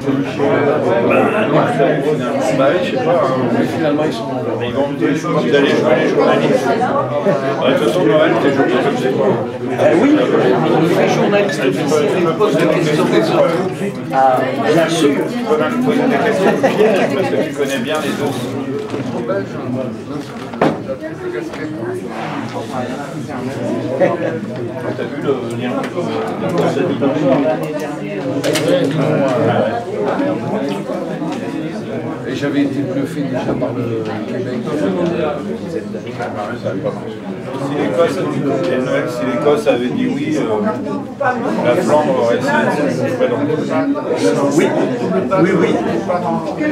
solution. Bah oui, je sais pas, finalement ils sont... Ils vont me dire, je pense que vous allez jouer les journalistes. De toute façon, Noël, t'es joué comme c'est quoi. Oui, les journalistes officiels posent des questions des autres. Ah, bien sûr. Tu peux même poser des questions pièges parce que tu connais bien les autres. T'as vu le lien et j'avais été bluffé déjà par le Québec. Si l'Écosse avait dit oui, la Flandre aurait essayé. Oui, oui, oui.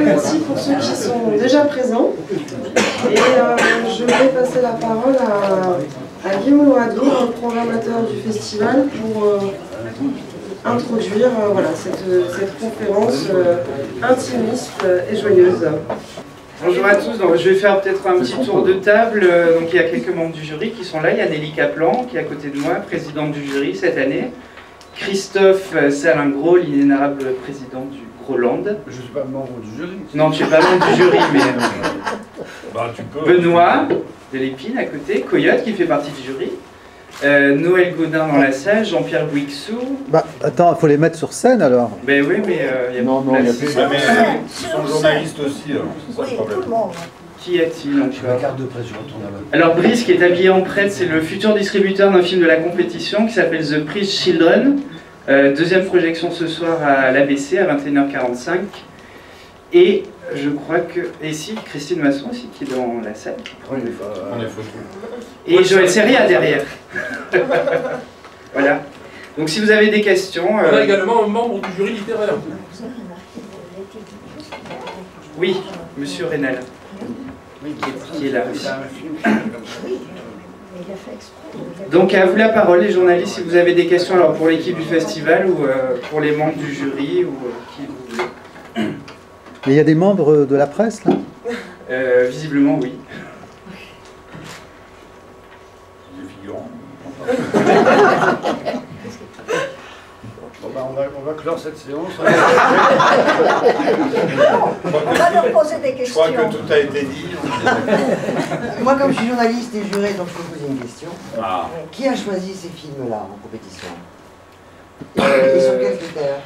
Merci pour ceux qui sont déjà présents. Et je vais passer la parole à Guillaume Loiseau, le programmateur du festival, pour introduire voilà, cette conférence intimiste et joyeuse. Bonjour à tous, donc, je vais faire peut-être un petit tour de table. Donc, il y a quelques membres du jury qui sont là. Il y a Nelly Kaplan qui est à côté de moi, présidente du jury cette année. Christophe Salingros, l'inénarrable président du Groland. Je ne suis pas membre du jury. Non, tu n'es pas membre du jury, mais... Bah, tu peux. Benoît de l'Épine à côté, Coyote qui fait partie du jury. Noël Gaudin dans la salle, Jean-Pierre Bouixou. Bah, attends, il faut les mettre sur scène alors. Ben oui, mais il y a non, il y a plus. de Mais ils sont journalistes aussi, c'est ça le problème. Qui a-t-il encore? La carte de presse, je retourne là-bas. Alors Brice, qui est habillé en prêtre, c'est le futur distributeur d'un film de la compétition qui s'appelle The Priest Children. Deuxième projection ce soir à l'ABC à 21h45. Et je crois que... Et si, Christine Masson aussi qui est dans la salle. On est foutus. Et Joël Seria derrière. Voilà. Donc si vous avez des questions... On a également un membre du jury littéraire. Oui, Monsieur Rénal. Qui est là aussi. Donc à vous la parole les journalistes, si vous avez des questions alors pour l'équipe du festival ou pour les membres du jury ou qui vous voulez. Et il y a des membres de la presse là? Visiblement oui. Des figurants. Bon bah on va clore cette séance. On va leur poser des Je questions. crois que tout a été dit. Moi, comme je suis journaliste et juré, donc je peux poser une question. Ah. Qui a choisi ces films-là en compétition? Et sur quels critères?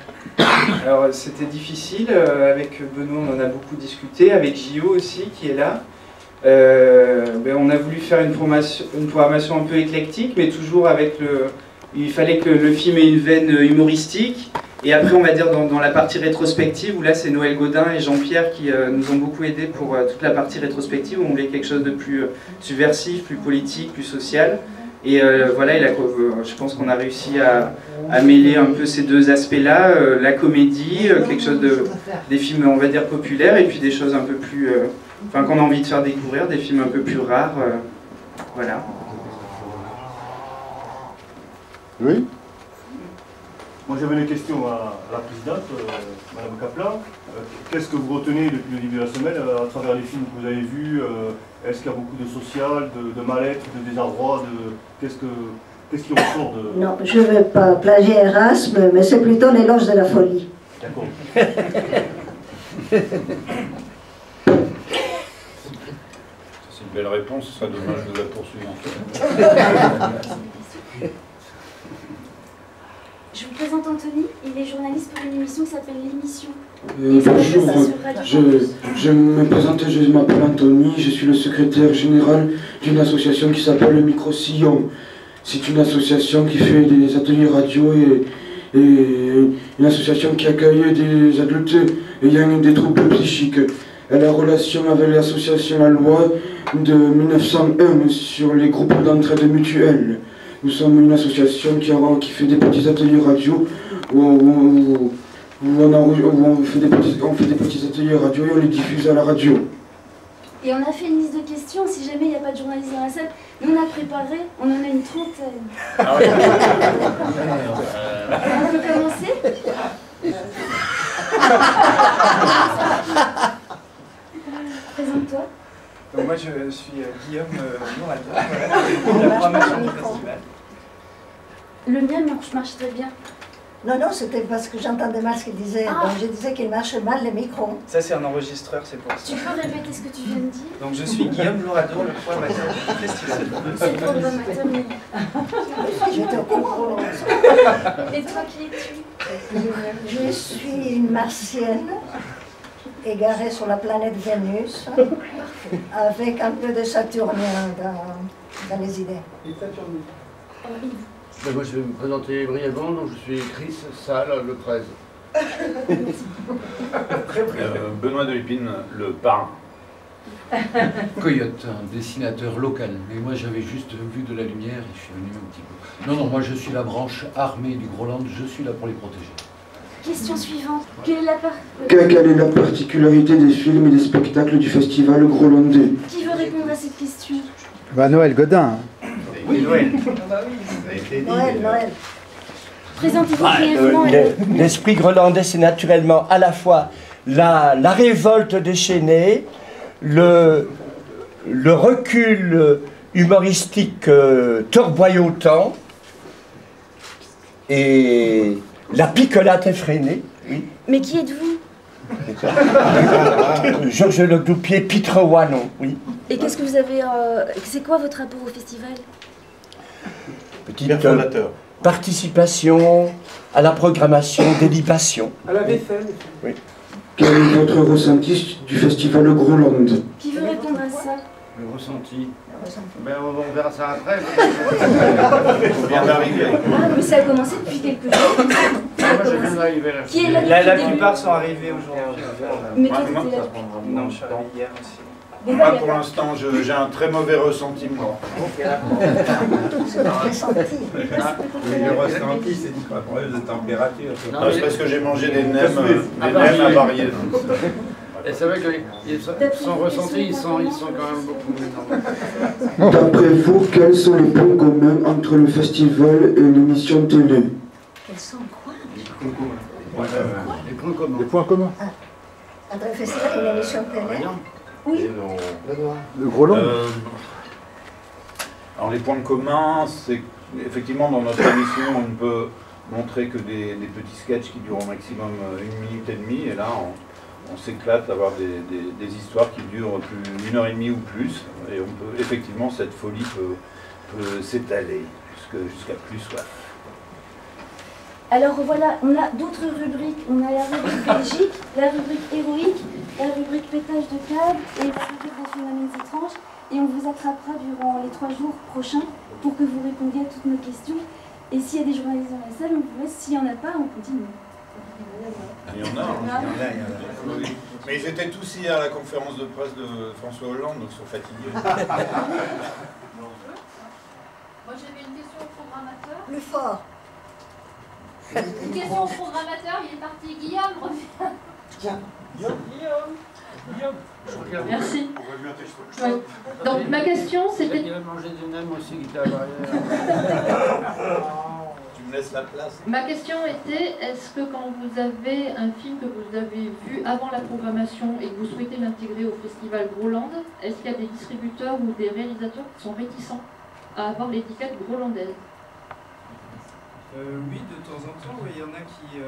Alors c'était difficile, avec Benoît on en a beaucoup discuté, avec Gio aussi qui est là. On a voulu faire une programmation un peu éclectique, mais toujours avec le... Il fallait que le film ait une veine humoristique. Et après, on va dire dans la partie rétrospective, où là c'est Noël Gaudin et Jean-Pierre qui nous ont beaucoup aidés pour toute la partie rétrospective, où on voulait quelque chose de plus subversif, plus politique, plus social. Et voilà, je pense qu'on a réussi à mêler un peu ces deux aspects-là, la comédie, quelque chose des films, on va dire, populaires, et puis des choses un peu plus... Enfin, qu'on a envie de faire découvrir, des films un peu plus rares. Voilà. Oui. Moi j'avais une question à la présidente, Madame Kaplan. Qu'est-ce que vous retenez depuis le début de la semaine à travers les films que vous avez vus? Est-ce qu'il y a beaucoup de social, de mal-être, de désarroi? Qu'est-ce qui ressort de... Non, je ne veux pas plagier Erasme, mais c'est plutôt l'éloge de la folie. D'accord. C'est une belle réponse, ce serait dommage de la poursuivre. Je vous présente Anthony, il est journaliste pour une émission qui s'appelle L'émission. Bonjour, je me présente, je m'appelle Anthony, je suis le secrétaire général d'une association qui s'appelle le Micro-Sillon. C'est une association qui fait des ateliers radio et une association qui accueille des adultes ayant des troubles psychiques. Elle a relation avec l'association La Loi de 1901 sur les groupes d'entraide mutuelle. Nous sommes une association qui fait des petits ateliers radio où on fait des petits ateliers radio et on les diffuse à la radio. Et on a fait une liste de questions, si jamais il n'y a pas de journaliste dans la salle. Nous on a préparé, on en a une trentaine. On peut commencer? Présente-toi. Donc moi je suis Guillaume Mouraton, la programmation du festival. Le mien marche très bien. Non, non, c'était parce que j'entendais mal ce qu'il disait. Ah. Donc je disais qu'il marche mal les micros. Ça, c'est un enregistreur, c'est pour ça. Tu peux répéter ce que tu viens de dire? Donc, je suis Guillaume Louradour, le programmateur du festival. C'est le programmateur, mais... J'étais au courant. Et toi, qui es-tu? Je suis une martienne égarée sur la planète Vénus avec un peu de saturnien dans les idées. Ben moi, je vais me présenter brièvement. Donc, je suis Chris Salle, le 13. Benoît de Lépine, le parrain. Coyote, un dessinateur local. Mais moi, j'avais juste vu de la lumière et je suis venu un petit peu. Non, non, moi, je suis la branche armée du Groland. Je suis là pour les protéger. Question suivante. Quelle est la part... Quelle est la particularité des films et des spectacles du festival grolandais? Qui veut répondre à cette question? Bah, Noël Godin. Oui, Noël. Noël. Présentez-vous brièvement. L'esprit grolandais, c'est naturellement à la fois la révolte déchaînée, le recul humoristique tournoyotant et la picolate effrénée. Oui. Mais qui êtes-vous? Georges Le Gloupier, Pitre Wallon, oui. Et qu'est-ce que vous avez... c'est quoi votre rapport au festival? Petite participation à la programmation des libations. À la vaisselle. Oui. Quel est votre ressenti du festival Groland? Qui veut répondre à ça? Le ressenti. Ben, on verra ça après. On vient d'arriver. Ah, mais ça a commencé depuis quelques jours. Moi, je viens d'arriver là. Qui est là la plupart sont arrivés aujourd'hui. Mais toi, t'étais là depuis... Non, je suis arrivé hier aussi. Moi, pour l'instant, j'ai un très mauvais ressenti, moi. C'est un ressenti. Le ressenti, c'est un problème de température. C'est parce que j'ai mangé des nems avariés. Et c'est vrai que son ressenti, ils sont quand même beaucoup mieux. D'après vous, quels sont les points communs entre le festival et l'émission télé? Quels sont quoi? Les points communs. Les points communs. Entre le festival et l'émission télé? Oui. Le Groland. Alors les points communs, c'est effectivement dans notre émission, on ne peut montrer que des petits sketchs qui durent au maximum 1 minute et demie, et là on s'éclate d'avoir des histoires qui durent plus 1 heure et demie ou plus, et on peut effectivement, cette folie peut s'étaler jusqu'à plus soif. Alors voilà, on a d'autres rubriques. On a la rubrique Belgique, la rubrique héroïque, la rubrique pétage de câble et la rubrique des phénomènes étranges. Et on vous attrapera durant les 3 jours prochains pour que vous répondiez à toutes nos questions. Et s'il y a des journalistes dans la salle, on vous laisse. S'il n'y en a pas, on continue. Il y en a. Oui. Mais ils étaient tous hier à la conférence de presse de François Hollande, donc ils sont fatigués. Moi j'avais une question au programmateur. Plus fort. Une question au programmateur, il est parti. Guillaume, reviens. Guillaume. Merci. Ouais. Donc ma question c'était... Il a mangé des nems aussi qui étaient à l'arrière. Tu me laisses la place. Ma question était, est-ce que quand vous avez un film que vous avez vu avant la programmation et que vous souhaitez l'intégrer au festival Groland, est-ce qu'il y a des distributeurs ou des réalisateurs qui sont réticents à avoir l'étiquette grolandaise? Oui, de temps en temps, il y en a qui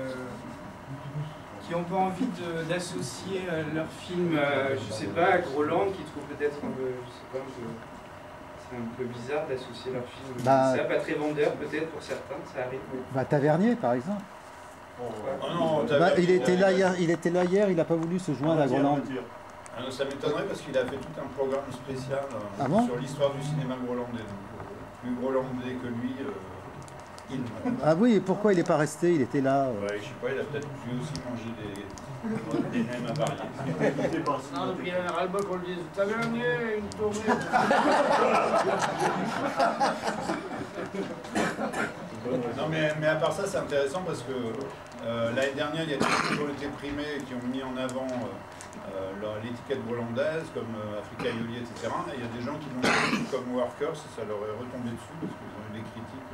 n'ont pas envie d'associer leur film, je sais pas, à Groland, qui trouvent peut-être c'est un peu bizarre d'associer leur film. Bah, ça, pas très vendeur peut-être pour certains, ça arrive. Bah, Tavernier, par exemple. Il était là hier, il n'a pas voulu se joindre à Groland. Ça m'étonnerait parce qu'il a fait tout un programme spécial sur l'histoire du cinéma grolandais. Donc, plus grolandais que lui. Ah oui, et pourquoi il n'est pas resté? Il était là. Ouais, je sais pas, il a peut-être lui aussi mangé des nems avariés. Non, puis il a ras le bol qu'on le dise. T'avais un nez, une tournée. Non, mais à part ça, c'est intéressant parce que l'année dernière, il y a des gens qui ont été primés et qui ont mis en avant l'étiquette grolandaise, comme Africa Yoli, etc. Et il y a des gens qui l'ont fait comme Workers, et ça leur est retombé dessus parce qu'ils ont eu des critiques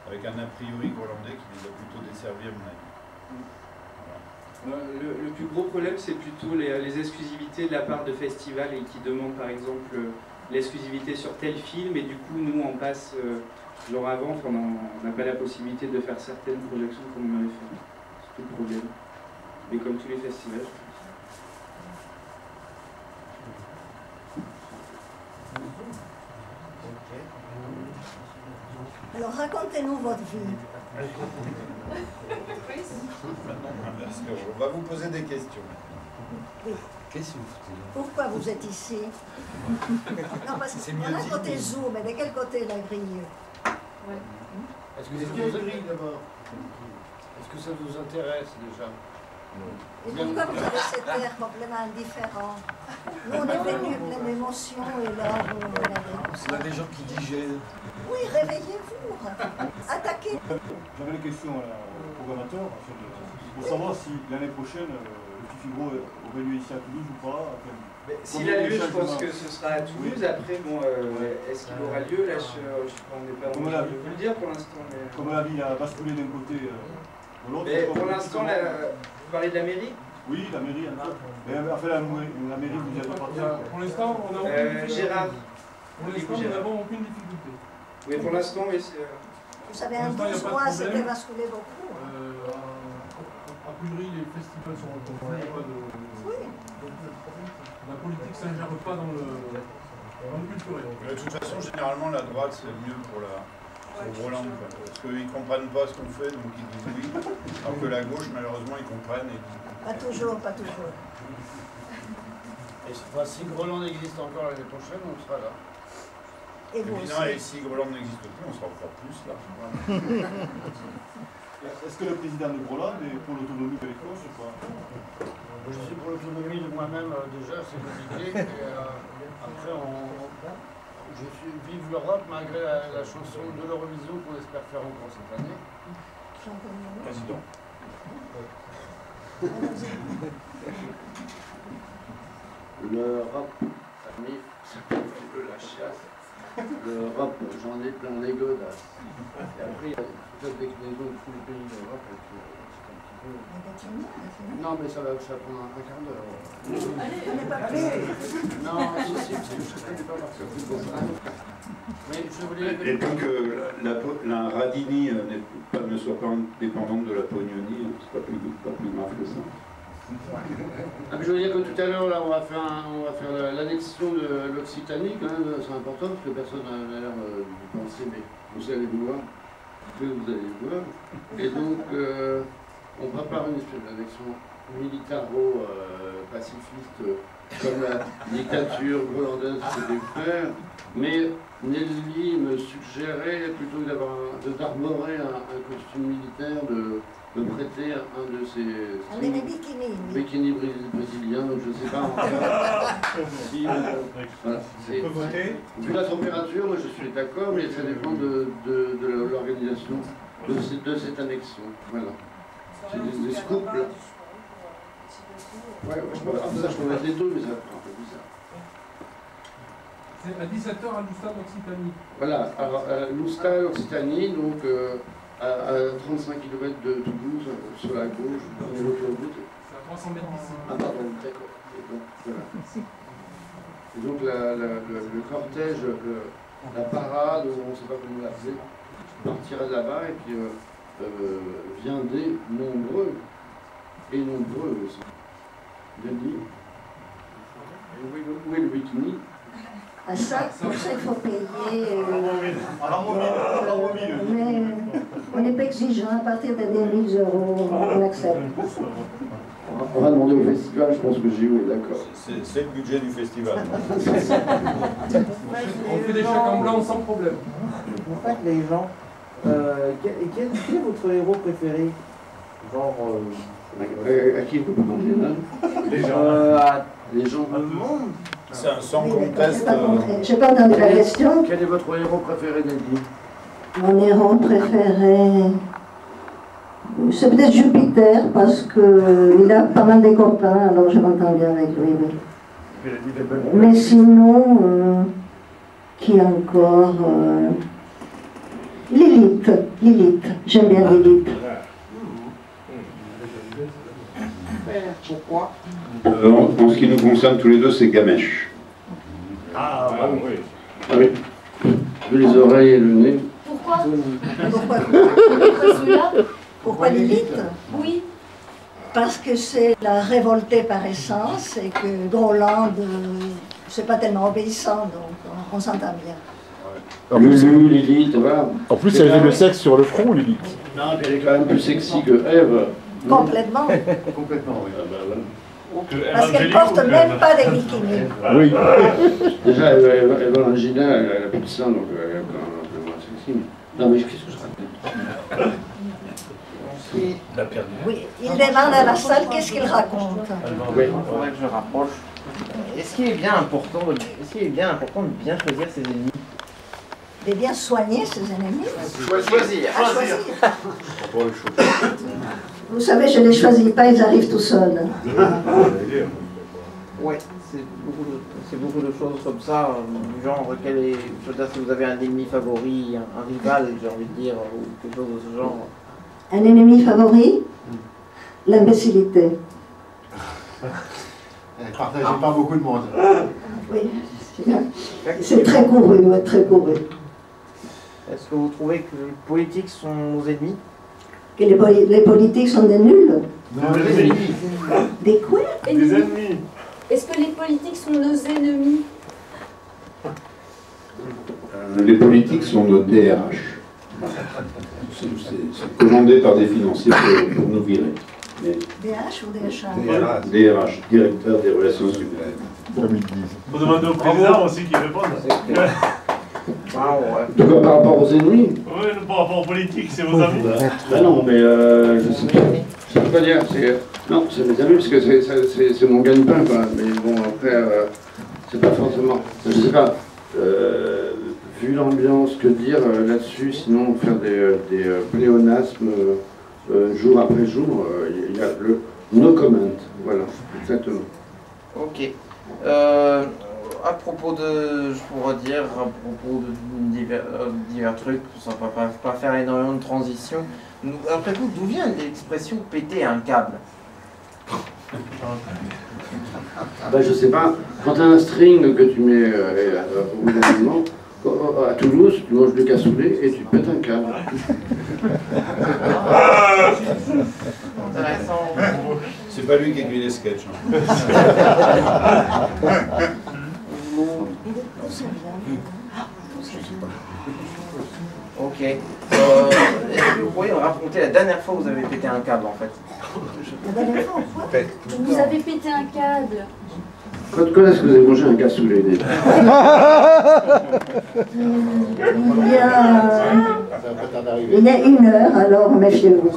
avec un a priori grolandais qui les a plutôt desservis à mon avis. Voilà. Le plus gros problème, c'est plutôt les exclusivités de la part de festivals et qui demandent par exemple l'exclusivité sur tel film et du coup nous on passe Genre avant, on n'a pas la possibilité de faire certaines projections comme on avait fait. C'est tout le problème. Mais comme tous les festivals. Alors racontez-nous votre vie. On va vous poser des questions. Oui. Qu'est-ce que vous foutez là? Pourquoi vous êtes ici? Non, parce qu'on a côté Zoom, mais de quel côté la grille? Est-ce que ça vous intéresse déjà? Et pourquoi vous avez cet air complètement indifférent? Nous, on est venus plein d'émotions et là, vous regardez comme ça. On a des gens qui digèrent. Oui, réveillez-vous. Attaquez. J'avais une question au programmateur, pour savoir si l'année prochaine, le petit Figaro aurait lieu ici à Toulouse ou pas. S'il a lieu, je pense que ce sera à Toulouse. Oui. Après, bon, est-ce qu'il aura lieu? Là, on n'est pas obligé de le dire pour l'instant. Mais... Comme la ville a basculé d'un côté de l'autre. Pour l'instant, vous parlez de la mairie? Oui, la mairie, un peu. Mais enfin, la mairie, vous y êtes pas. Pour l'instant, on n'a aucune difficulté. Gérard. Pour l'instant, nous n'avons aucune difficulté. Oui, pour l'instant, mais c'est... Vous savez, en 12 mois, c'était basculé beaucoup. A priori, les festivals sont reconnus. Oui. La politique ne s'ingère pas dans le culturel. De toute façon, généralement, la droite, c'est mieux pour Groland. Parce qu'ils ne comprennent pas ce qu'on fait, donc ils disent oui. Alors que la gauche, malheureusement, ils comprennent. Et... Pas toujours, pas toujours. Et si Groland existe encore l'année prochaine, on sera là. Et vous évidemment, et si Groland n'existe plus, on sera encore plus là. Est-ce que le président de Groland est pour l'autonomie de l'école ou pas? Je suis pour l'autonomie de moi-même déjà, c'est compliqué. Et, après, je suis vive l'Europe malgré la chanson de l'Eurovision qu'on espère faire encore cette année. Président. L'Europe, ça fait un petit peu la chasse. L'Europe, j'en ai plein les godasses. Et après, il y a toute la déclinaison de tous les pays d'Europe. C'est un petit peu... Non, mais ça va prendre un quart d'heure. Allez, on n'est pas prêts. Non, si, parce que je ne connais pas parce que mais je voulais... Et donc, la Radini ne soit pas dépendante de la Pognonie, c'est pas plus grave que ça. Ah, je veux dire que tout à l'heure, là, on va faire l'annexion de l'Occitanie, quand même, c'est important, parce que personne n'a l'air d'y penser, mais vous allez voir, que vous allez voir. Et donc, on prépare une espèce d'annexion militaro-pacifiste, comme la dictature grolandaise devait faire, mais Nelly me suggérait, plutôt que d'arborer un costume militaire, de prêter un de ces bikini brésiliens, donc je ne sais pas encore si... Voilà, vu la température, moi je suis d'accord, mais ça dépend de l'organisation de cette annexion. Voilà. C'est des scoops là. Ouais, je peux mettre les deux, mais ça va faire un peu bizarre. C'est à 17h à Loustal, Occitanie. Voilà, alors Loustal, Occitanie, donc à 35 km de Toulouse, sur la gauche, on est l'autoroute. C'est à 300 mètres d'ici. Ah pardon, d'accord. Et donc, voilà. Et donc le cortège, la parade, on ne sait pas comment l'appeler, partira de là-bas et puis vient des nombreux, et nombreux aussi. Denis. Où est le bikini? À ça, pour ça, il faut payer. Mais on n'est pas exigeant, à partir de 10 000 €, on accepte. On va demander au festival, je pense que Géo est d'accord. C'est le budget du festival. On fait des chèques en blanc sans problème. En fait, les gens, quel est votre héros préféré? Genre... à qui vous demandez là? Les gens. Les gens. Le monde. C'est un sans conteste. J'ai pas entendu la question. Quel est votre héros préféré, Nelly? Mon héros préféré, c'est peut-être Jupiter, parce qu'il a pas mal de copains, alors je m'entends bien avec lui. Mais sinon, qui encore Lilith, j'aime bien Lilith. Pourquoi? En ce qui nous concerne tous les deux, c'est Gamèche. Ah oui. Ah oui. Les oreilles et le nez. Pourquoi Pourquoi Pourquoi Pourquoi Lilith? Oui. Parce que c'est la révoltée par essence et que Groland, c'est pas tellement obéissant, donc on s'entend bien. Lulu, Lilith, voilà. En plus, elle avait le sexe sur le front, Lilith. Non, mais elle est quand même plus sexy que Ève. Complètement. Complètement, oui. Ah, bah, voilà. Parce qu'elle porte même pas des bikinis. Oui. Déjà, Evangelina, elle a plus de sein, donc elle est quand même un peu moins sexy. Non, mais qu'est-ce que je raconte? Oui, il demande à la salle qu'est-ce qu'il raconte. Oui, il faudrait que je rapproche. Est-ce qu'il est bien important de bien choisir ses ennemis? De bien soigner ses ennemis. Choisir. Vous savez, je ne les choisis pas, ils arrivent tout seuls. Oui, c'est beaucoup de choses comme ça, du genre, je veux dire, si vous avez un ennemi favori, un rival, j'ai envie de dire, ou quelque chose de ce genre. Un ennemi favori? L'imbécilité. Partagez pas beaucoup de monde. Oui, c'est très couru, ouais, très couru. Est-ce que vous trouvez que les politiques sont nos ennemis? Que les politiques sont des nuls? Non, des ennemis. Des quoi? Des ennemis. Est-ce que les politiques sont nos ennemis? Les politiques sont nos DRH. C'est commandé par des financiers pour nous virer. Mais DH ou DHA? DRH, directeur des relations humaines. Vous demandez au président aussi qu'il réponde. De quoi, par rapport aux ennemis? Oui, par rapport aux politiques, c'est vos amis. Ben non, mais je sais pas. Je sais pas dire. Non, c'est mes amis, parce que c'est mon gagne-pain, quoi. Mais bon, après, c'est pas forcément. Je sais pas. Vu l'ambiance, que dire là-dessus, sinon faire des pléonasmes jour après jour, il y a le no comment. Voilà, exactement. Ok. À propos de, je pourrais dire, à propos de divers trucs, sans pas faire énormément de transition, après tout, d'où vient l'expression péter un câble? Ben, je sais pas, quand tu as un string que tu mets au bout d'un moment, à Toulouse, tu manges du cassoulet et tu pètes un câble. C'est pas lui qui écrit les sketchs. Hein. Ok. Est-ce que vous pourriez me raconter la dernière fois que vous avez pété un câble en fait? La dernière fois, quoi? Vous avez pété un câble. Quand est-ce que vous avez mangé un cassoulet? Il y a 1 heure, alors méfiez-vous.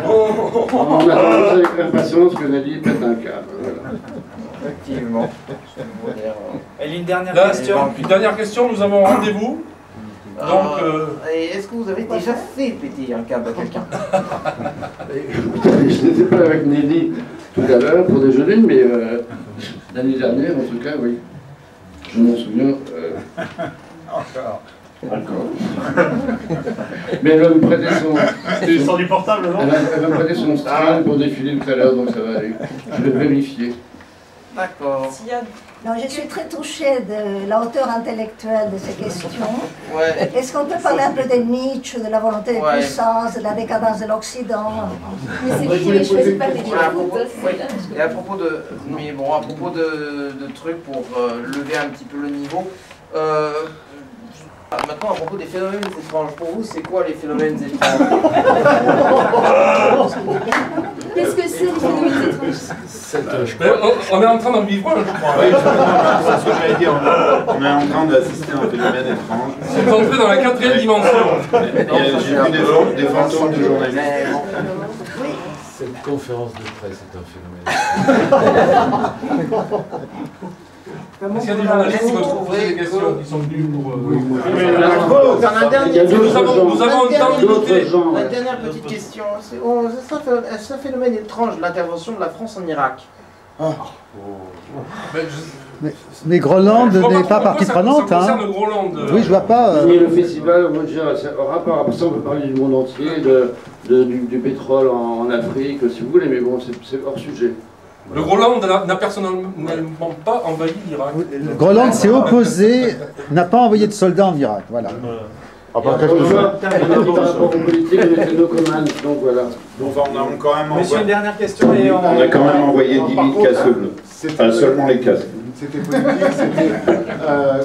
On attend avec impatience que Nadie pète un câble. Voilà. Effectivement. Et une dernière question, nous avons rendez-vous. Donc, est-ce que vous avez déjà fait péter un câble à quelqu'un? Je n'étais pas avec Nelly tout à l'heure pour déjeuner, mais l'année dernière, en tout cas, oui. Je m'en souviens. Encore. Mais elle va me prêter son... C'était sur du portable, non? Elle va me prêter son string pour défiler tout à l'heure, donc ça va aller. Je vais vérifier. D'accord. Non, je suis très touchée de la hauteur intellectuelle de ces questions. Ouais. Est-ce qu'on peut parler un peu de Nietzsche, de la volonté de puissance, de la décadence de l'Occident? Mais c'est qui les choisit pas les Et à propos de, mais bon, à propos de trucs pour lever un petit peu le niveau. Maintenant, à propos des phénomènes étranges, pour vous, c'est quoi les phénomènes étranges? Qu'est-ce que c'est les phénomènes étranges? On est en train d'en vivre un, je crois. Oui, c'est ce que j'allais dire. On est en train d'assister à un phénomène étrange. C'est entré dans la 4e dimension. J'ai vu des fantômes de journalistes. Cette conférence de presse est un phénomène. Est-ce qu'il y a des journalistes qui veulent poser des questions, qui sont venus pour... Nous avons le temps limité. La dernière petite question, c'est un phénomène étrange, l'intervention de la France en Irak. Mais Groland n'est pas partie prenante. Hein. Oui, je vois pas. Et le festival, on va dire, rapport à ça, on peut parler du monde entier, du pétrole en Afrique, si vous voulez, mais bon, c'est hors sujet. Le Groland n'a personnellement pas envahi l'Irak. Groland s'est opposé, n'a pas envoyé de soldats en Irak. Voilà. Après, par rapport aux politiques, on était no command, donc voilà. Donc on a quand même Monsieur, une dernière question et on a quand même envoyé 10 000 casques bleus. Enfin, seulement les casques. C'était politique, c'était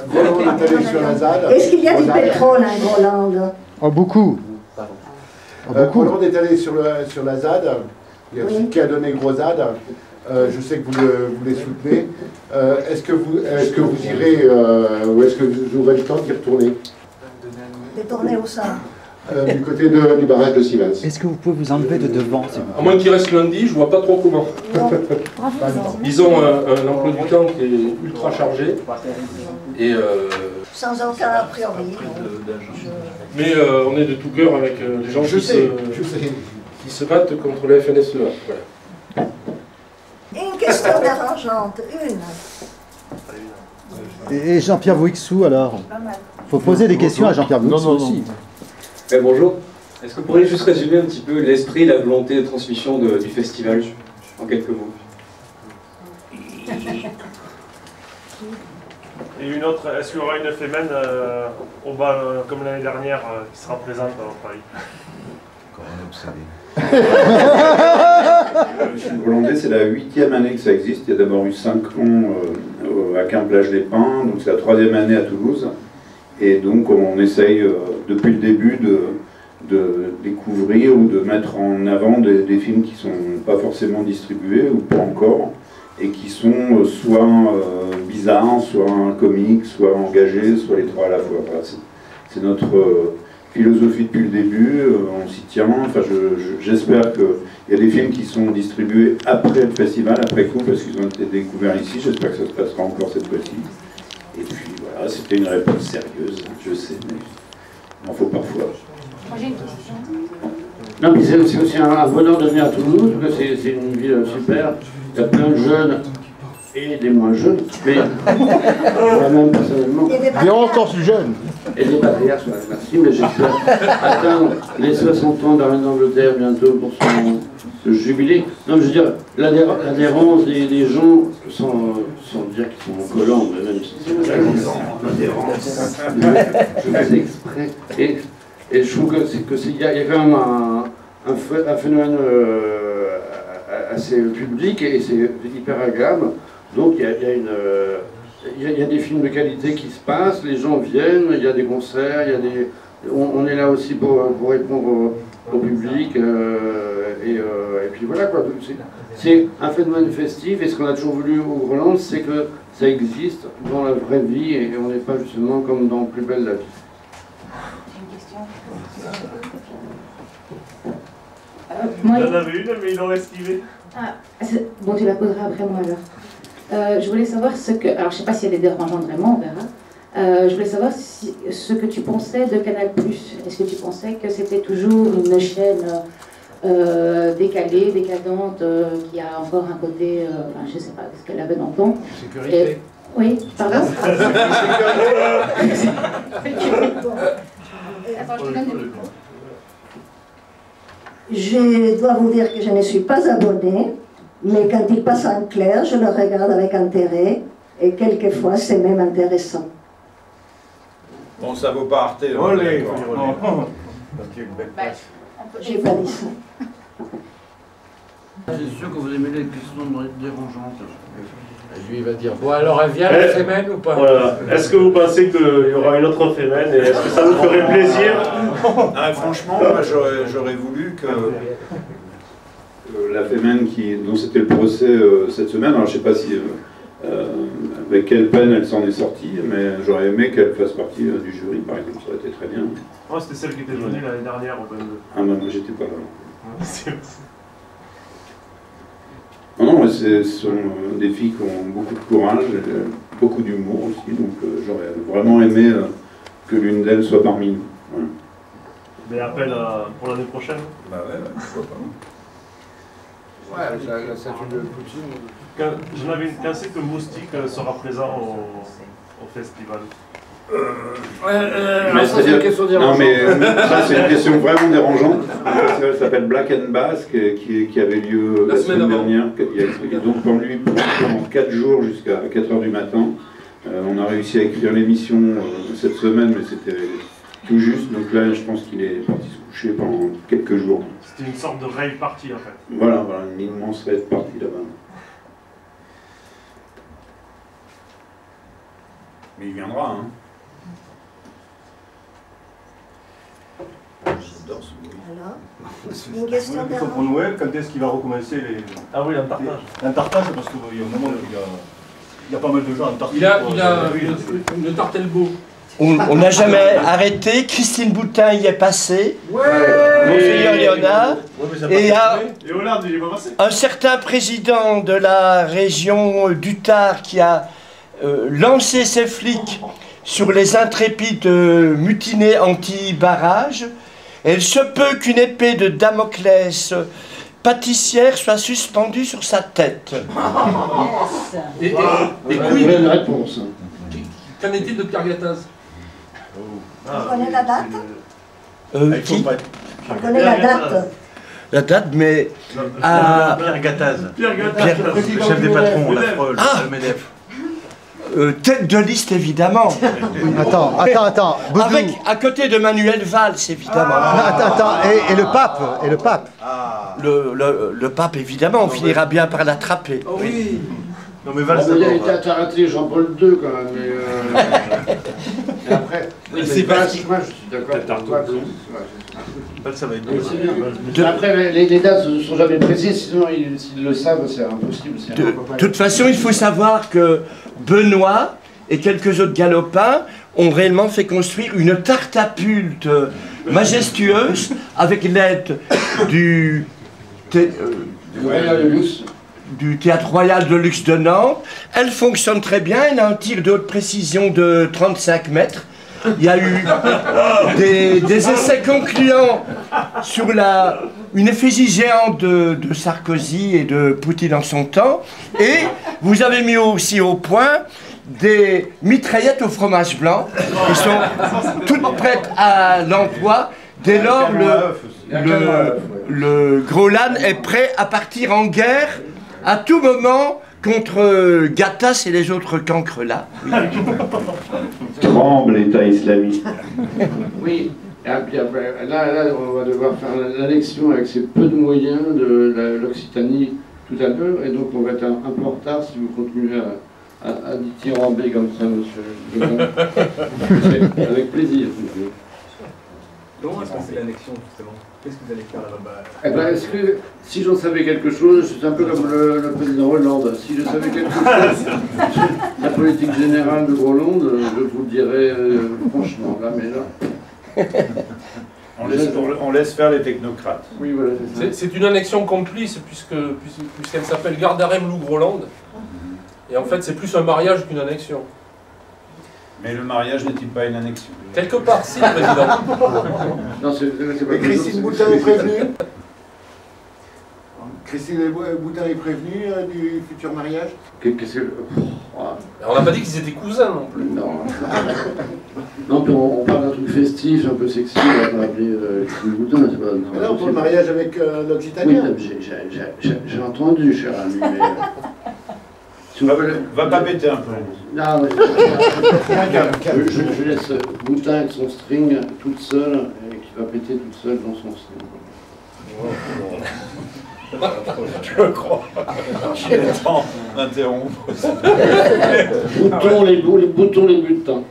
Groland est allé sur la ZAD. Est-ce qu'il y a du pétrole à Groland? Oh, beaucoup. Groland est allé sur la ZAD, il y a qui a donné gros ZAD. Je sais que vous les soutenez. Est-ce que vous irez, ou est-ce que vous aurez le temps d'y retourner? De tourner où ça? Du côté du barrage de Sivens. Est-ce que vous pouvez vous enlever de devant, s'il vous plaît? À moins qu'il reste lundi, je vois pas trop comment. Ils ont un emploi du temps qui est ultra chargé. Et Sans aucun a priori. mais on est de tout cœur avec les gens qui se battent contre le FNSEA. Voilà. Une question dérangeante, une. Et Jean-Pierre Vouixou, alors? Il faut poser des questions à Jean-Pierre Vouixou aussi. Bonjour. Est-ce que vous pourriez juste résumer un petit peu l'esprit et la volonté de transmission du festival, en quelques mots? Et une autre, est-ce qu'il y aura une fémène au bal comme l'année dernière qui sera présente à Paris? Le film grolandais, c'est la 8e année que ça existe. Il y a d'abord eu 5 ans à Quimplage-les-Pins, donc c'est la 3e année à Toulouse. Et donc on essaye depuis le début de découvrir ou de mettre en avant des films qui ne sont pas forcément distribués ou pas encore, et qui sont soit bizarres, soit comiques, soit engagés, soit les trois à la fois. Voilà, c'est notre philosophie depuis le début, on s'y tient. Enfin, j'espère qu'il y a des films qui sont distribués après le festival, après coup, parce qu'ils ont été découverts ici. J'espère que ça se passera encore cette fois-ci. Et puis voilà, c'était une réponse sérieuse, je sais, mais il en faut parfois. Moi j'ai une question. Non, mais c'est aussi un bonheur de venir à Toulouse, parce que c'est une ville super. Il y a plein de jeunes et des moins jeunes, mais moi-même personnellement. Et encore plus jeunes. Et des patriarches, merci, mais j'espère atteindre les 60 ans d'Arène d'Angleterre bientôt pour son jubilé. Non, je veux dire, l'adhérence des gens, sans dire qu'ils sont collants, mais même si c'est l'adhérence, je fais exprès. Et je trouve qu'il y a quand même un phénomène assez public et c'est hyper agréable. Donc il y a des films de qualité qui se passent, les gens viennent, il y a des concerts, on est là aussi pour répondre au public. Et puis voilà quoi. C'est un phénomène festif et ce qu'on a toujours voulu au Groland, c'est que ça existe dans la vraie vie et on n'est pas justement comme dans Plus belle la vie. Il y en avait une, mais ils l'ont esquivée. Bon, tu la poseras après moi alors. Je voulais savoir ce que... Alors, je ne sais pas s'il y a des dérangeants vraiment, on verra. Je voulais savoir ce que tu pensais de Canal+. Est-ce que tu pensais que c'était toujours une chaîne décalée, décadente, qui a encore un côté... enfin, je ne sais pas ce qu'elle avait dans le temps. Sécurité. Oui, pardon. Je dois vous dire que je ne suis pas abonnée, mais quand il passe en clair, je le regarde avec intérêt, et quelquefois c'est même intéressant. Bon, ça vaut pas Arte. Olé. J'ai pas dit ça. C'est sûr que vous aimez les questions dérangeantes. Lui, il va dire, bon alors elle vient la semaine ou pas? Voilà. Est-ce que vous pensez qu'il y aura une autre fémène et est-ce que ça vous ferait plaisir? Franchement, moi j'aurais voulu que la fémène dont c'était le procès cette semaine, alors je ne sais pas si avec quelle peine elle s'en est sortie, mais j'aurais aimé qu'elle fasse partie du jury par exemple, ça aurait été très bien. Moi c'était celle qui était venue l'année dernière au BN2. Ah non, moi j'étais pas là. Non, ce sont des filles qui ont beaucoup de courage, beaucoup d'humour aussi, donc j'aurais vraiment aimé que l'une d'elles soit parmi nous. Voilà. Mais appel pour l'année prochaine? Bah ouais, pourquoi pas. Ouais, la statue de Poutine. J'en avais une pensée que Moustique sera présent au festival. Mais ça, c'est une question dérangeante. Non, mais ça, c'est une question vraiment dérangeante. Le festival s'appelle Black and Basque, qui avait lieu la semaine dernière. Et donc, pendant 4 jours jusqu'à 4 h du matin, on a réussi à écrire l'émission cette semaine, mais c'était tout juste. Donc là, je pense qu'il est parti se coucher pendant quelques jours. C'était une sorte de rave party en fait. Voilà, une immense rave party là-bas. Mais il viendra, hein. J'adore ce bruit. Alors, une question Pour Noël, quand est-ce qu'il va recommencer les... Ah oui, un tartage. Un tartage, parce qu'il y a un moment, il y a pas mal de gens en tartage. Il a une tartelbeau. On n'a jamais arrêté. Christine Boutin y est passée. Monseigneur Léonard. Et un certain président de la région d'Utah qui a lancé ses flics sur les intrépides mutinés anti-barrage. Il se peut qu'une épée de Damoclès pâtissière soit suspendue sur sa tête. Et une réponse. Qu'en est-il de Pierre Gattaz? On connaît la date Qui On connaît la date. La date, mais... Pierre Gattaz. Pierre le chef des patrons, la FROL, le MEDEF. Tête de liste, évidemment. Attends. Avec, à côté de Manuel Valls, évidemment. Attends, et le pape? Et le pape? Le pape, évidemment, on finira bien par l'attraper. Oh oui. Non mais Valls, t'as raté Jean-Paul II quand même. Mais et après, c'est pratiquement, je suis d'accord avec toi. Ça va être Après, les dates ne sont jamais précises, sinon s'ils le savent, c'est impossible. De toute façon, il faut savoir que Benoît et quelques autres galopins ont réellement fait construire une tartapulte majestueuse avec l'aide du Théâtre Royal de Luxe de Nantes. Elle fonctionne très bien, elle a un tir de haute précision de 35 mètres. Il y a eu des essais concluants sur une effigie géante de Sarkozy et de Poutine en son temps. Et vous avez mis aussi au point des mitraillettes au fromage blanc qui sont toutes prêtes à l'emploi dès lors le Groland est prêt à partir en guerre à tout moment contre Gattas et les autres cancres là. Tremble l'État islamique. Oui, et puis après, là, on va devoir faire l'annexion avec ces peu de moyens de l'Occitanie tout à l'heure, et donc on va être un peu en retard si vous continuez à dithyramber comme ça, monsieur. Avec plaisir. Comment est-ce que c'est l'annexion, justement? Qu'est-ce que vous allez faire là-bas? Eh ben, est-ce que si j'en savais quelque chose, c'est un peu comme le président Hollande, si je savais quelque chose sur la politique générale de Groland, je vous le dirais franchement, là, mais là... On laisse faire les technocrates. Oui, voilà, c'est une annexion complice, puisqu'elle s'appelle Gardarem-Loup-Groland, et en fait c'est plus un mariage qu'une annexion. Mais le mariage n'est-il pas une annexion? Quelque part, si, président. Non, c'est pas Christine Boutin est prévenue. Christine Boutin est prévenue du futur mariage. On n'a pas dit qu'ils étaient cousins non plus. Non. Non, puis on parle d'un truc festif, un peu sexy, on va pas appeler Christine Boutin, c'est pas... Mais non, pour le mariage avec l'Occitanien. Oui, j'ai entendu, cher ami, mais... Va pas péter un peu. Non, mais je laisse Boutin avec son string toute seule, et qui va péter toute seule dans son string. Je crois. J'ai le temps d'interrompre. Boutons les butins.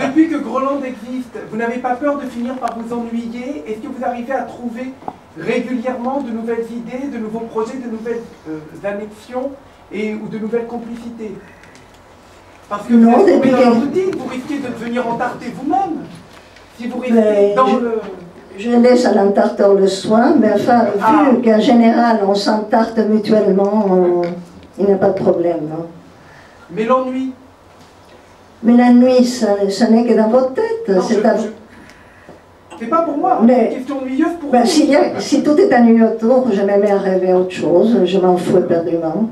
Depuis que Groland existe, vous n'avez pas peur de finir par vous ennuyer? Est-ce que vous arrivez à trouver régulièrement de nouvelles idées, de nouveaux projets, de nouvelles annexions ou de nouvelles complicités? Parce que vous êtes tombé dans la routine, vous risquez de devenir entarté vous-même. Si vous restez dans le... Je laisse à l'entarteur le soin, mais enfin, vu qu'en général on s'entarte mutuellement, il n'y a pas de problème. Non? Mais l'ennui? Mais l'ennui, ce n'est que dans votre tête. C'est pas pour moi, c'est une question ennuyeuse pour vous. Si tout est ennuyeux autour, je me mets à rêver autre chose, je m'en fous éperdument.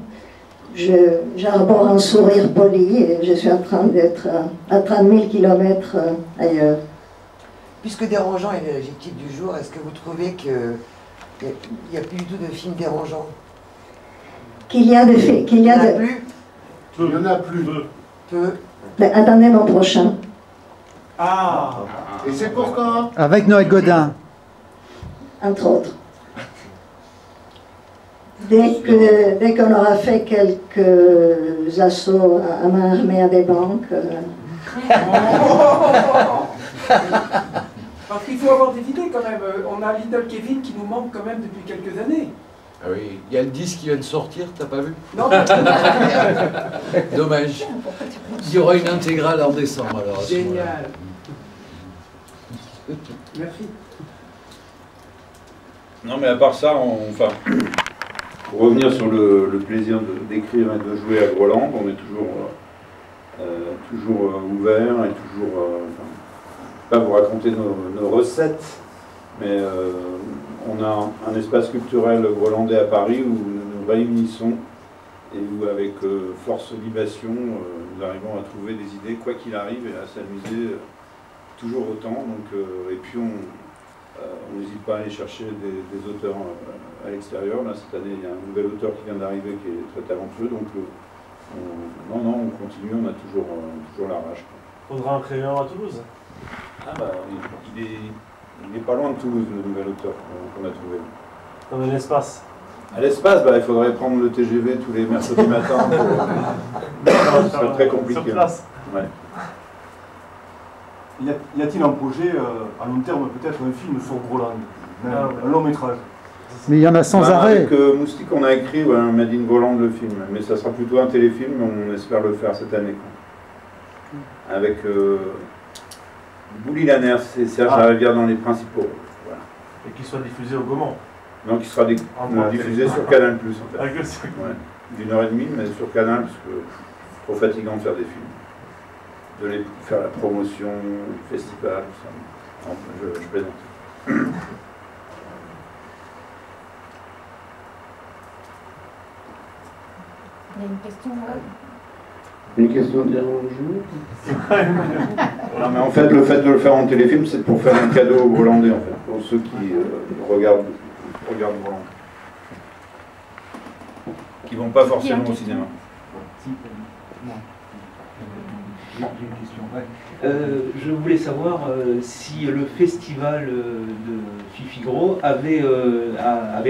J'arbore un sourire poli et je suis en train d'être à 30 000 km ailleurs. Puisque dérangeant est l'adjectif du jour, est-ce que vous trouvez qu'il n'y a plus du tout de films dérangeants? Il n'y en a plus? Il n'y en a plus. Mais attendez mon prochain. Ah. Et c'est pour quand? Avec Noël Godin. Entre autres. Dès qu'on aura fait quelques assauts à main armée à des banques. Parce qu'il faut avoir des idées quand même. On a Little Kevin qui nous manque quand même depuis quelques années. Ah oui, il y a le disque qui vient de sortir, t'as pas vu? Non. Dommage. Il y aura une intégrale en décembre alors. Génial. Merci. Non, mais à part ça, enfin, pour revenir sur le plaisir d'écrire et de jouer à Groland, on est toujours ouvert et toujours. Enfin, pas vous raconter nos recettes, mais on a un espace culturel grolandais à Paris où nous nous réunissons et où, avec force libation, nous arrivons à trouver des idées, quoi qu'il arrive, et à s'amuser toujours autant. Donc, et puis on n'hésite pas à aller chercher des auteurs à l'extérieur. Là, cette année, il y a un nouvel auteur qui vient d'arriver qui est très talentueux. Donc, on continue, on a toujours la rage. Faudra en créer un à Toulouse. Ah bah, il est pas loin de Toulouse, le nouvel auteur qu'on a trouvé. Dans un espace. À l'espace, bah, il faudrait prendre le TGV tous les mercredis matins. Ce serait très compliqué. Sur place. Ouais. Y a-t-il un projet à long terme, peut-être un film sur Groland, un long métrage? Mais il y en a sans arrêt. Avec Moustique, on a écrit un Made in Groland, le film, mais ça sera plutôt un téléfilm, on espère le faire cette année. Avec Bouli Lanner, c'est Serge Larivière dans les principaux. Voilà. Et qu'il soit diffusé au Gaumont. Non, qui sera diffusé sur Canal+, en fait. Ouais. d'1h30, mais sur Canal, parce que c'est trop fatigant de faire des films. De faire la promotion, le festival, tout ça. Non, je plaisante. Il y a une question là. Une question de jour. Non, mais en fait, le fait de le faire en téléfilm, c'est pour faire un cadeau aux Grolandais, en fait, pour ceux qui regardent Groland. Qui vont pas forcément au cinéma. J'ai une question. Je voulais savoir si le festival de Fifigro avait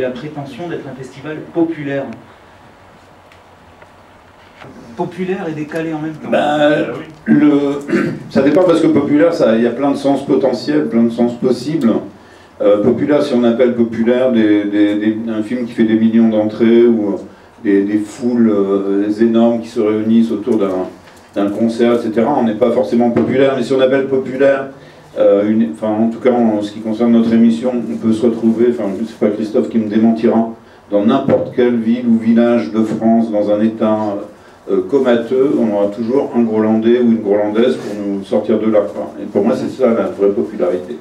la prétention d'être un festival populaire. Populaire et décalé en même temps. Ça dépend, parce que populaire, il y a plein de sens potentiels, plein de sens possibles. Populaire, si on appelle populaire un film qui fait des millions d'entrées ou des foules énormes qui se réunissent autour d'un concert, etc., on n'est pas forcément populaire. Mais si on appelle populaire, en tout cas en ce qui concerne notre émission, on peut se retrouver, c'est pas Christophe qui me démentira, dans n'importe quelle ville ou village de France, dans un état comateux, on aura toujours un Grolandais ou une Grolandaise pour nous sortir de là. Et pour moi, c'est ça la vraie popularité.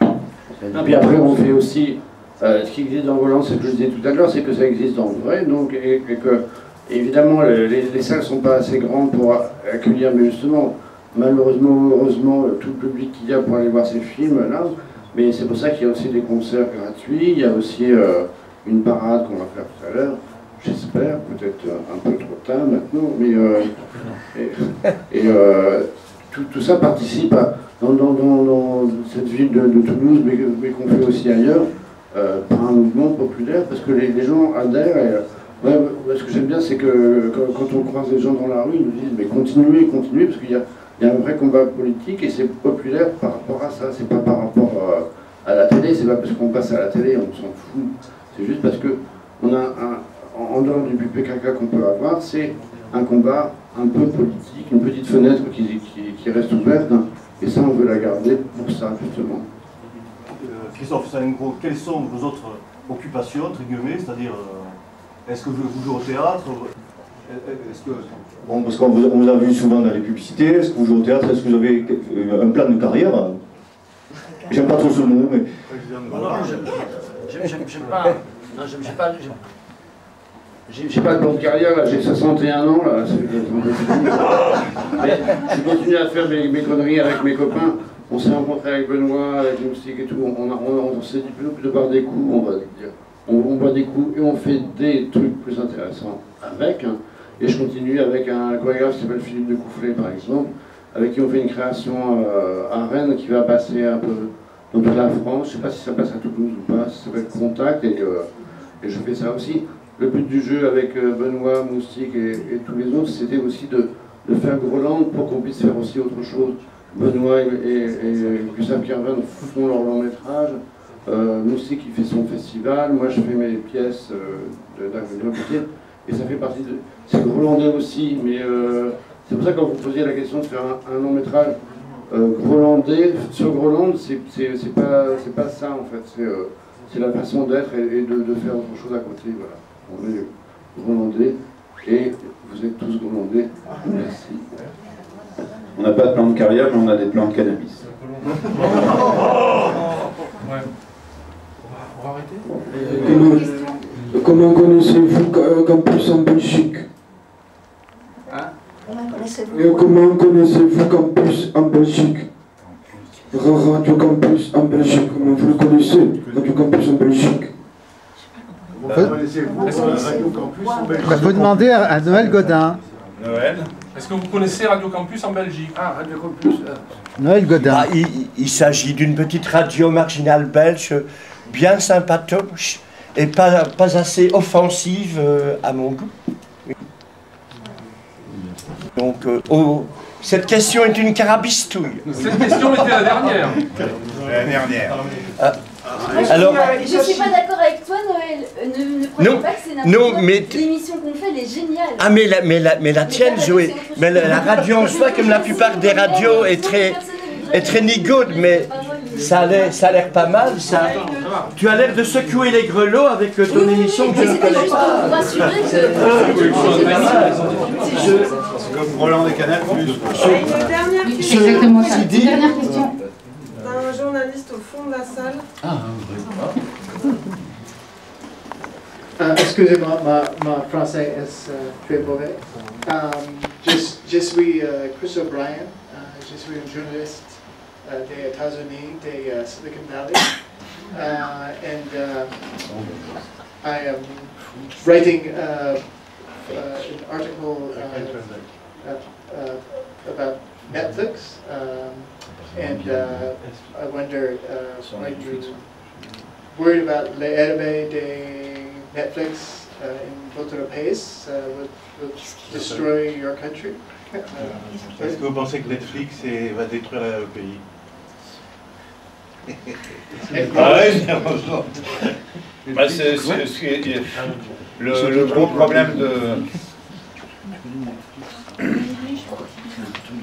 Et puis après, on fait aussi, ce qui existe dans Groland, c'est ce que je disais tout à l'heure, c'est que ça existe en vrai, donc, et que, évidemment, les salles ne sont pas assez grandes pour accueillir, mais justement, malheureusement, heureusement, tout le public qu'il y a pour aller voir ces films-là, mais c'est pour ça qu'il y a aussi des concerts gratuits, il y a aussi une parade qu'on va faire tout à l'heure, j'espère, peut-être un peu trop tard maintenant, mais tout ça participe dans cette ville de Toulouse, mais qu'on fait aussi ailleurs, par un mouvement populaire, parce que les gens adhèrent. Ce que j'aime bien, c'est que quand on croise les gens dans la rue, ils nous disent mais continuez, parce qu'il y a un vrai combat politique et c'est populaire par rapport à ça, c'est pas par rapport à la télé, c'est pas parce qu'on passe à la télé, on s'en fout, c'est juste parce que on a en dehors du PKK qu'on peut avoir, c'est un combat un peu politique, une petite fenêtre qui reste ouverte, et ça on veut la garder pour ça justement. Christophe Salengro, quelles sont vos autres occupations, entre guillemets, c'est-à-dire est-ce que vous jouez au théâtre? Bon, parce qu'on vous a vu souvent dans les publicités, est-ce que vous jouez au théâtre? Est-ce que vous avez un plan de carrière? J'aime pas trop ce mot, mais... J'aime pas... Non, j'ai pas de plan de carrière, là, j'ai 61 ans, là. Mais je continue à faire mes conneries avec mes copains. On s'est rencontrés avec Benoît, avec Moustique et tout. On s'est dit plutôt que de boire des coups, on va dire. On boit des coups et on fait des trucs plus intéressants avec. Et je continue avec un chorégraphe qui s'appelle Philippe de Coufflet, par exemple. avec qui on fait une création à Rennes qui va passer un peu dans toute la France. Je ne sais pas si ça passe à Toulouse ou pas, ça s'appelle Contact, et je fais ça aussi. Le but du jeu avec Benoît, Moustique et tous les autres, c'était aussi de faire Groland pour qu'on puisse faire aussi autre chose. Benoît et Gustave Kerven font leur long métrage, Moustique qui fait son festival, moi je fais mes pièces d'agriculture, et ça fait partie de... C'est grolandais aussi, mais c'est pour ça que quand vous posiez la question de faire un long métrage grolandais, sur Groland, c'est pas ça en fait, c'est la façon d'être et de faire autre chose à côté, voilà. On est grolandais et vous êtes tous grolandais. Merci. On n'a pas de plan de carrière, mais on a des plans de cannabis. On va arrêter. Comment connaissez-vous Campus en Belgique? Comment connaissez-vous Campus en Belgique? Radio Campus en Belgique, comment vous le connaissez? Radio Campus en Belgique. Il faut demander à Noël Godin. Noël. Est-ce que vous connaissez Radio Campus en Belgique? Ah, Radio Campus. Noël Godin. Ah, il s'agit d'une petite radio marginale belge, bien sympatoche et pas assez offensive à mon goût. Donc, cette question est une carabistouille. Cette question était la dernière. La dernière. Alors, je ne suis pas d'accord avec toi, Noël. Ne croyez pas que c'est n'importe quoi. L'émission qu'on fait, elle est géniale. Ah, mais la tienne, Zoé. Mais la radio en soi, comme la plupart des radios, est très nigaude, mais ça a l'air pas mal. Ça. Tu as l'air de secouer les grelots avec ton émission que je ne connais pas. C'est comme Roland des Canal+. Une dernière question. Exactement ça. Une dernière question. Un journaliste au fond de la salle. Ah, excusez-moi, ma français est très mauvais. Je suis Chris O'Brien. Je suis un journaliste des États-Unis, des Silicon Valley. And I am writing an article about Netflix. And I wonder, are you worried about l'effet de Netflix in votre pays will destroy your country? Est-ce que vous pensez que Netflix va détruire le pays? Bah, le gros problème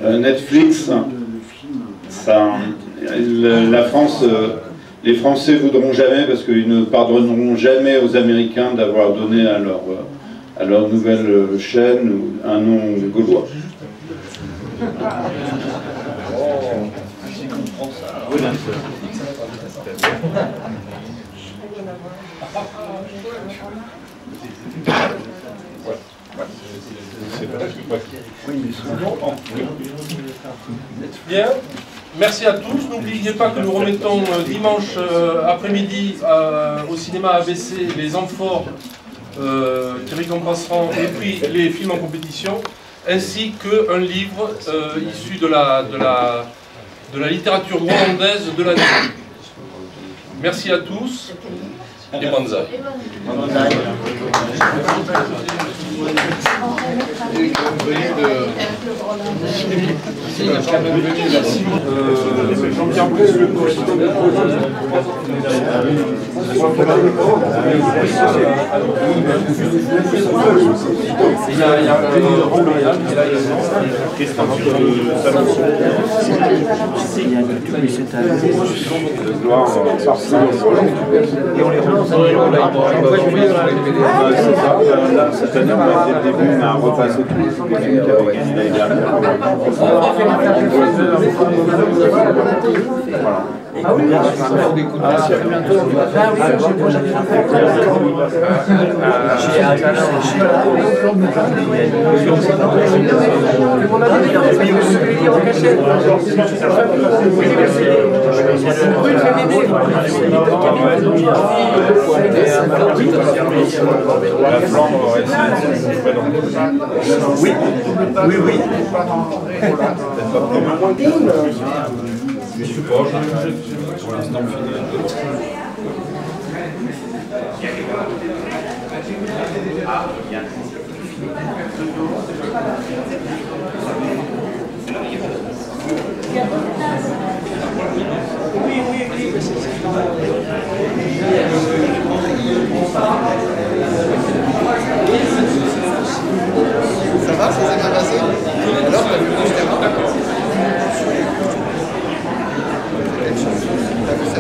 de Netflix, la France, les Français voudront jamais, parce qu'ils ne pardonneront jamais aux Américains d'avoir donné à leur nouvelle chaîne un nom gaulois. Bien, merci à tous. N'oubliez pas que nous remettons dimanche après-midi au cinéma ABC les amphores qui récompenseront et puis les films en compétition, ainsi qu'un livre issu de la littérature hollandaise de l'année. Merci à tous et banzai. Là, cette année, on a dès le début, on a repassé tous les films qui avaient gagné l'année dernière. Voilà. Oui, oui, oui. Pour l'instant, Ça va, ça s'est bien passé? Alors, t'as vu le terrain? D'accord. T'as vu cette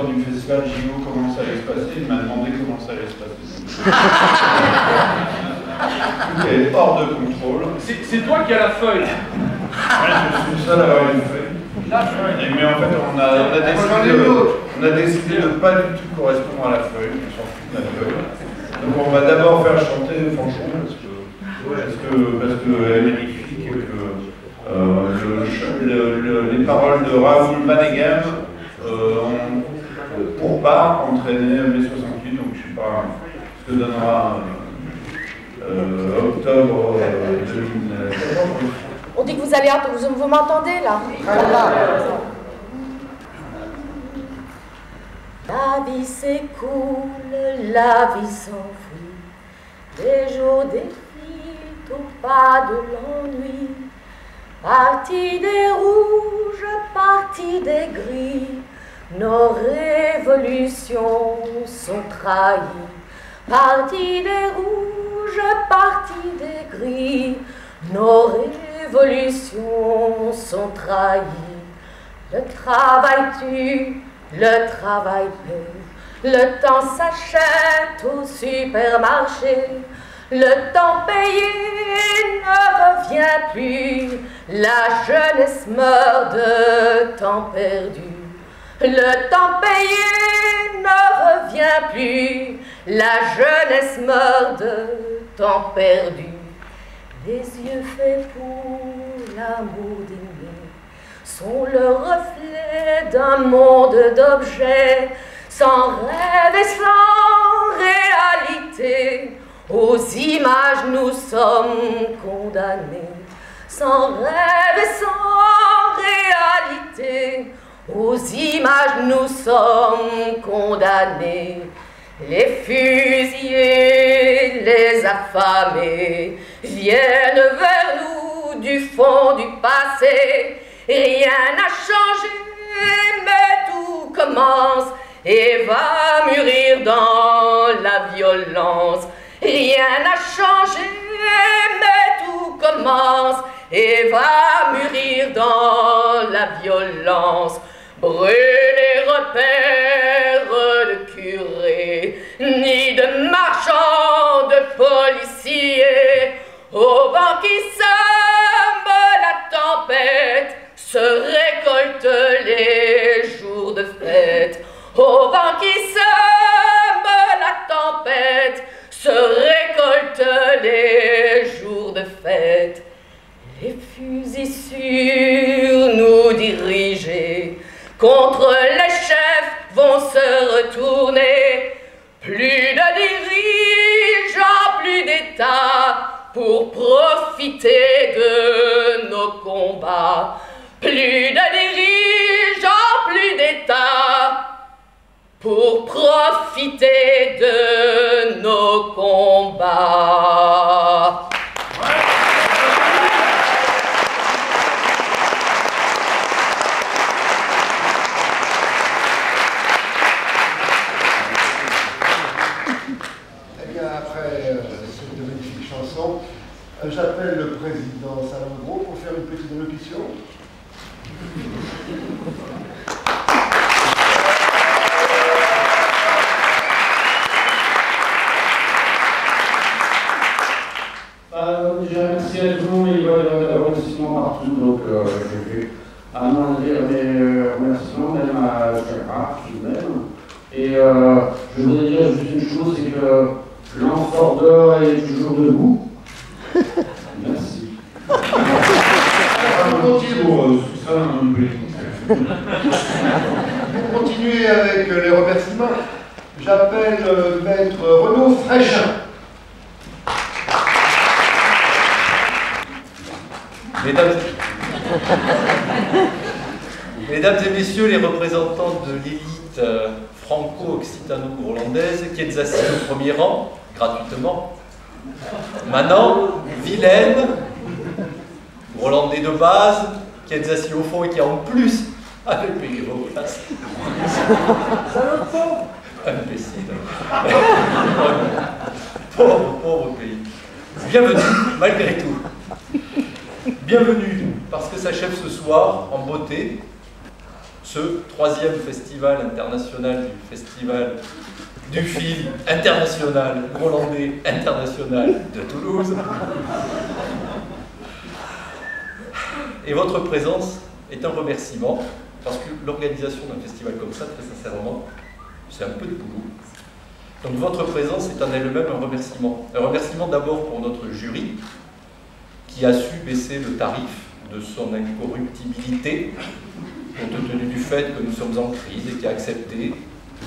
du festival JO, comment ça allait se passer, il m'a demandé comment ça allait se passer. Et hors de contrôle. C'est toi qui as la feuille. Ouais, je suis le seul à avoir une feuille. Mais en fait, on a décidé de ne pas du tout correspondre à la feuille, on s'en fout de la feuille. Donc on va d'abord faire chanter Fanchon, parce qu'elle est magnifique, et que les paroles de Raoul Vaneigem ont pour part entraîné mai 68, donc je ne sais pas ce que donnera octobre 2014. On dit que vous allez... Vous m'entendez là? La vie s'écoule, la vie s'enfuit, les jours défilent au pas de l'ennui. Parti des rouges, parti des gris, nos révolutions sont trahies. Parti des rouges, parti des gris, nos révolutions sont trahies. Le travail tue, le travail paie, le temps s'achète au supermarché. Le temps payé ne revient plus, la jeunesse meurt de temps perdu. Le temps payé ne revient plus, la jeunesse meurt de temps perdu. Les yeux faits pour l'amour d'aimer sont le reflet d'un monde d'objets, sans rêve et sans réalité. Aux images nous sommes condamnés, sans rêve et sans réalité. Aux images nous sommes condamnés. Les fusillés, les affamés viennent vers nous du fond du passé. Rien n'a changé, mais tout commence et va mûrir dans la violence. Rien n'a changé, mais tout commence et va mûrir dans la violence. Brûler repères de curés, ni de marchands, de policiers. Au vent qui sème la tempête, se récoltent les jours de fête. Au vent qui sème la tempête, se récoltent les jours de fête. Les fusils sur nous dirigés contre les chefs vont se retourner. Plus de dirigeants, plus d'État pour profiter de nos combats. Plus de dirigeants, plus d'État pour profiter de nos combats. Cette magnifique chanson, j'appelle le président Salengro pour faire une petite allocution. Je remercie à tout le monde et d'avoir remerciements partout, donc je vais amender mes remerciements même à Gérard, tout de même. Et je voudrais dire juste une chose, c'est que l'Enfordeur est toujours debout. Merci. Pour continuer avec les remerciements, j'appelle Maître Renaud Fréchin. Mesdames et messieurs les représentants de l'élite franco-occitano-groenlandaise qui êtes assis au premier rang, gratuitement, Manon, Vilaine, Groenlandais de base, qui êtes assis au fond et qui en plus avez payé vos places. Imbécile. Pauvre pays. Bienvenue, malgré tout. Bienvenue, parce que s'achève ce soir, en beauté, ce 3e festival international du Festival du film international, groenlandais international de Toulouse. Et votre présence est un remerciement, parce que l'organisation d'un festival comme ça, très sincèrement, c'est un peu de boulot. Donc votre présence est en elle-même un remerciement. Un remerciement d'abord pour notre jury, qui a su baisser le tarif de son incorruptibilité, compte tenu du fait que nous sommes en crise et qui a accepté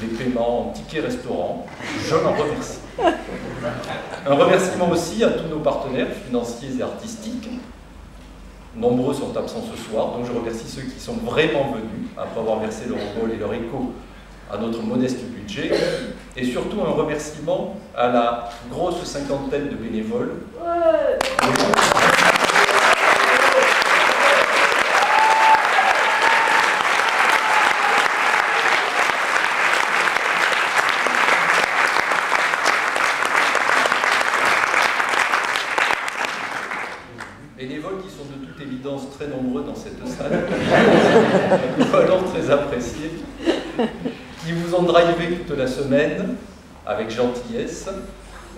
les paiements en tickets restaurants. Je l'en remercie. Un remerciement aussi à tous nos partenaires financiers et artistiques. Nombreux sont absents ce soir, donc je remercie ceux qui sont vraiment venus, après avoir versé leur rôle et leur écho à notre modeste budget. Et surtout un remerciement à la grosse cinquantaine de bénévoles. Bénévoles qui sont de toute évidence très nombreux dans cette salle, ou alors très appréciés, qui vous ont drivé toute la semaine avec gentillesse,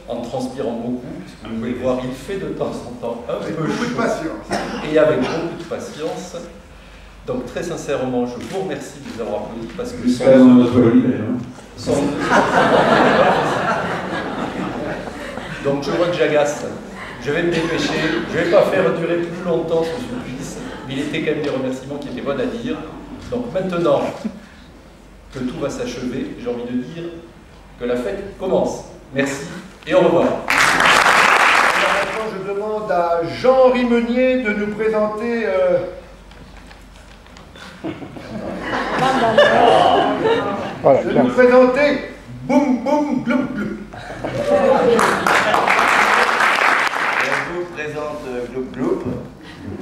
en transpirant beaucoup, puisque vous pouvez le voir, il fait de temps en temps un peu beaucoup de chaud, patience. et avec beaucoup de patience. Donc très sincèrement, je vous remercie de les avoir applaudis parce que donc je vois que j'agace. Je vais me dépêcher, je ne vais pas faire durer plus longtemps ce supplice, mais il était quand même des remerciements qui étaient bons à dire. Donc maintenant que tout va s'achever, j'ai envie de dire que la fête commence. Merci et au revoir. Maintenant, je demande à Jean-Henri Meunier de nous présenter... Voilà, de nous présenter Boum Boum Gloum Gloum. Je vous présente Gloup Gloup.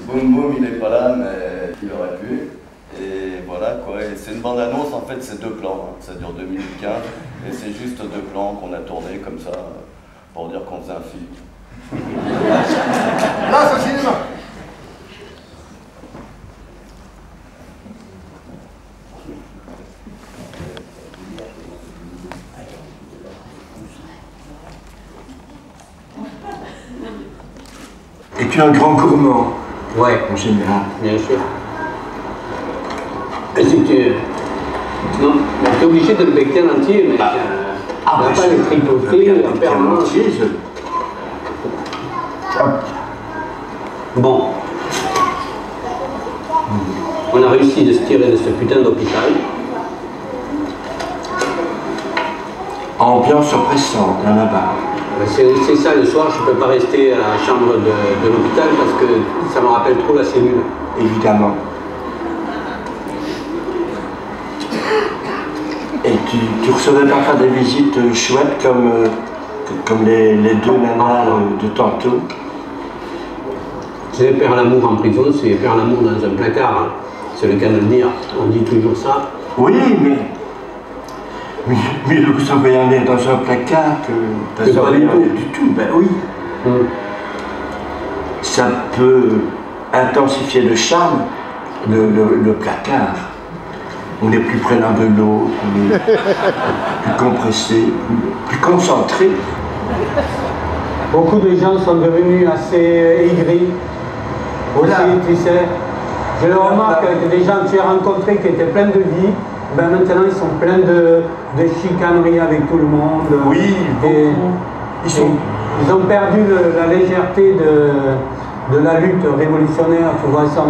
Boum Boum, il n'est pas là, mais il aurait pu. Et voilà quoi, c'est une bande-annonce, en fait c'est 2 plans, hein. Ça dure 2 minutes 15, et c'est juste 2 plans qu'on a tournés comme ça, pour dire qu'on faisait un film. Grâce au cinéma. Es-tu un grand gourmand? Ouais, en général. Bien sûr. Et si tu... Non, tu es obligé de le becquer en entier, mais on n'a pas les tricoter en permanence. Bon. On a réussi de se tirer de ce putain d'hôpital. Ambiance oppressante, hein, là-bas. C'est ça, le soir, je ne peux pas rester à la chambre de l'hôpital parce que ça me rappelle trop la cellule. Évidemment. Et tu recevais parfois des visites chouettes comme les 2 nanas de tantôt? C'est faire l'amour en prison, c'est faire l'amour dans un placard. Hein. C'est le cas de le dire. On dit toujours ça. Oui, mais vous envoyez un air dans un placard que ça rien du tout. Ben oui. Ça peut intensifier le charme, le placard. On est plus près l'un de l'autre, on est plus compressé, plus concentré. Beaucoup de gens sont devenus assez aigris aussi, tu sais. Je le remarque que des gens que j'ai rencontrés qui étaient pleins de vie, ben maintenant ils sont pleins de chicaneries avec tout le monde. Oui, et ils ont perdu la légèreté de la lutte révolutionnaire, tu vois ça.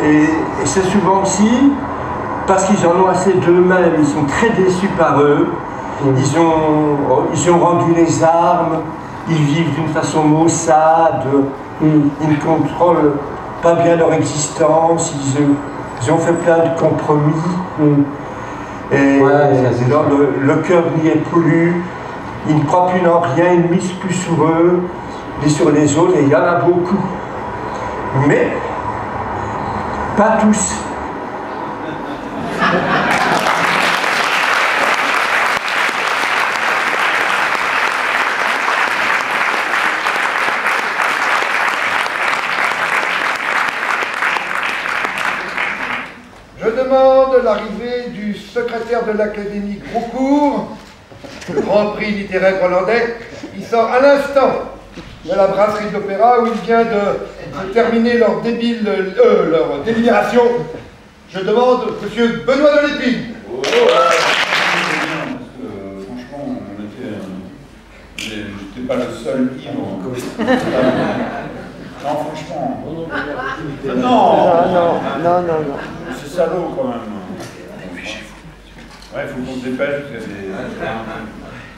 Et c'est souvent aussi parce qu'ils en ont assez d'eux-mêmes, ils sont très déçus par eux, ils ont rendu les armes, ils vivent d'une façon maussade, ils ne contrôlent pas bien leur existence, ils ont fait plein de compromis. Et le cœur n'y est plus, ils ne croient plus en rien, ils ne misent plus sur eux, ni sur les autres, et il y en a beaucoup. Mais pas tous. Je demande l'arrivée du secrétaire de l'Académie Groucourt, le Grand Prix littéraire hollandais. Il sort à l'instant de la brasserie de l'Opéra où il vient de terminer leur délibération. Je demande Monsieur Benoît de Lépine. Franchement, j'étais pas le seul ivre. Non, franchement. Non. C'est salaud quand même. Ouais, il faut qu'on se dépêche parce qu'il y a des...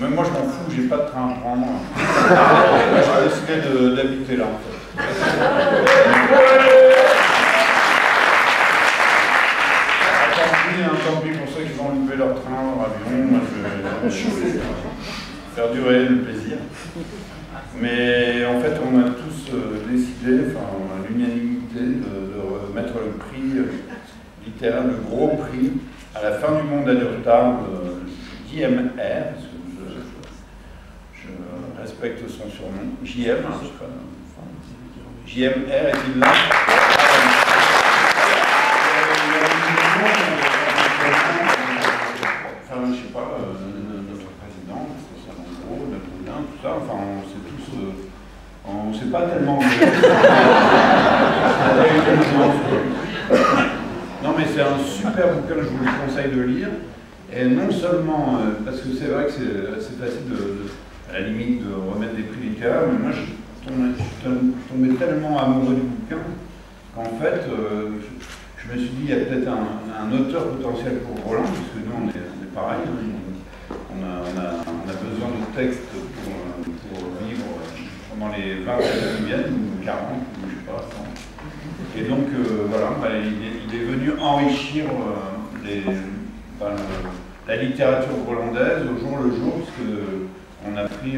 Même moi je m'en fous, j'ai pas de train à prendre. J'ai décidé d'habiter là en fait. Tant pis pour ceux qui vont louper leur train, leur avion, moi je vais faire durer le plaisir. Mais en fait on a tous décidé, enfin à l'unanimité, de remettre le prix littéraire, le gros prix, à la fin du monde à du retard, JMR, parce que je respecte son surnom, JM, je sais pas, JMR est-il là? Enfin, je sais pas, notre président, Napoléon, tout ça, enfin, on sait tous, on sait pas tellement. Non, mais c'est un super bouquin, je vous le conseille de lire. Et non seulement, parce que c'est vrai que c'est facile à la limite de remettre des prix littéraires, mais moi je suis tombé tellement amoureux du bouquin qu'en fait, je me suis dit, il y a peut-être un auteur potentiel pour Roland, parce que nous on est pareil, on a besoin de textes pour vivre pendant les 20 années qui viennent, ou 40, ou je sais pas, 100. Et donc voilà, il est venu enrichir la littérature hollandaise au jour le jour, puisqu'on a pris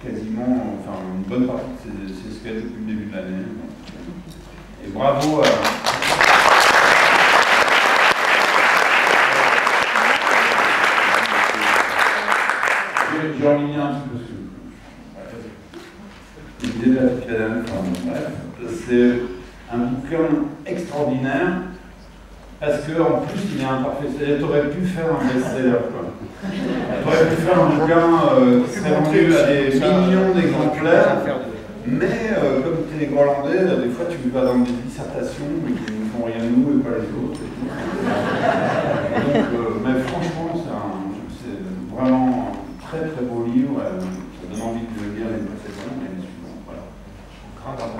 quasiment, enfin une bonne partie de ses sketchs depuis le début de l'année. Et bravo à... J'ai enligné un petit peu l'idée de la Picadelle, c'est un bouquin extraordinaire parce qu'en plus il est imparfait. Tu aurais pu faire un best-seller. Tu aurais pu faire un bouquin qui serait vendu à des millions d'exemplaires, mais comme tu es hollandais, des fois tu vas dans des dissertations qui ne font rien de nous et pas les autres. Donc, mais franchement, c'est vraiment un très très beau livre. Ça donne envie de le lire les précédents et les suivants. Voilà. Grand bravo.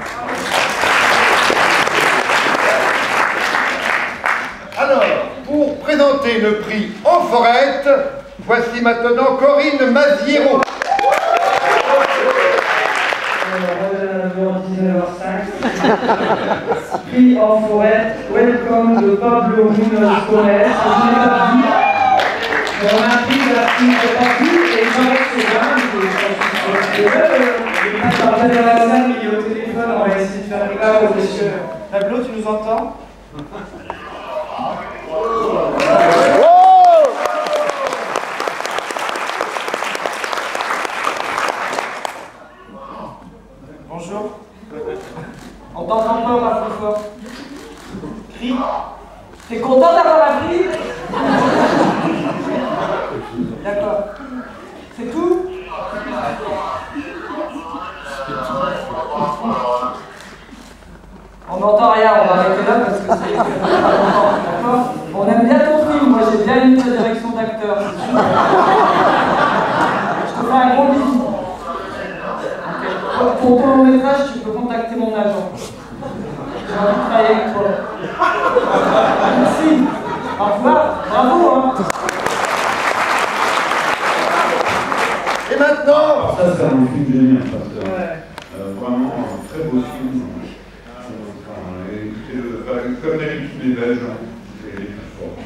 Alors, pour présenter le prix en Forêt, voici maintenant Corinne Maziero. 19h05. Prix en Forêt, welcome de Pablo Munoz Gomez. On a pris la prix de partout et il paraît que c'est bien. Dans la salle, il est au téléphone, on va essayer de faire clair au monsieur. Pablo, tu nous entends? Bonjour. On t'entend pas, on va plus fort. Crie. T'es content d'avoir appris? D'accord. C'est tout? On n'entend rien, on va arrêter là parce que c'est pas longtemps, d'accord? On aime bien ton film, moi j'ai bien aimé ta direction d'acteur, c'est sûr. Je te fais un gros bisou. Pour ton long métrage, tu peux contacter mon agent. J'ai envie de travailler avec toi. Merci. Au revoir. Bravo, hein. Et maintenant... Ça, c'est un film génial, parce que, vraiment un très beau film. Comme d'habitude, les Belges, c'est les plus forts.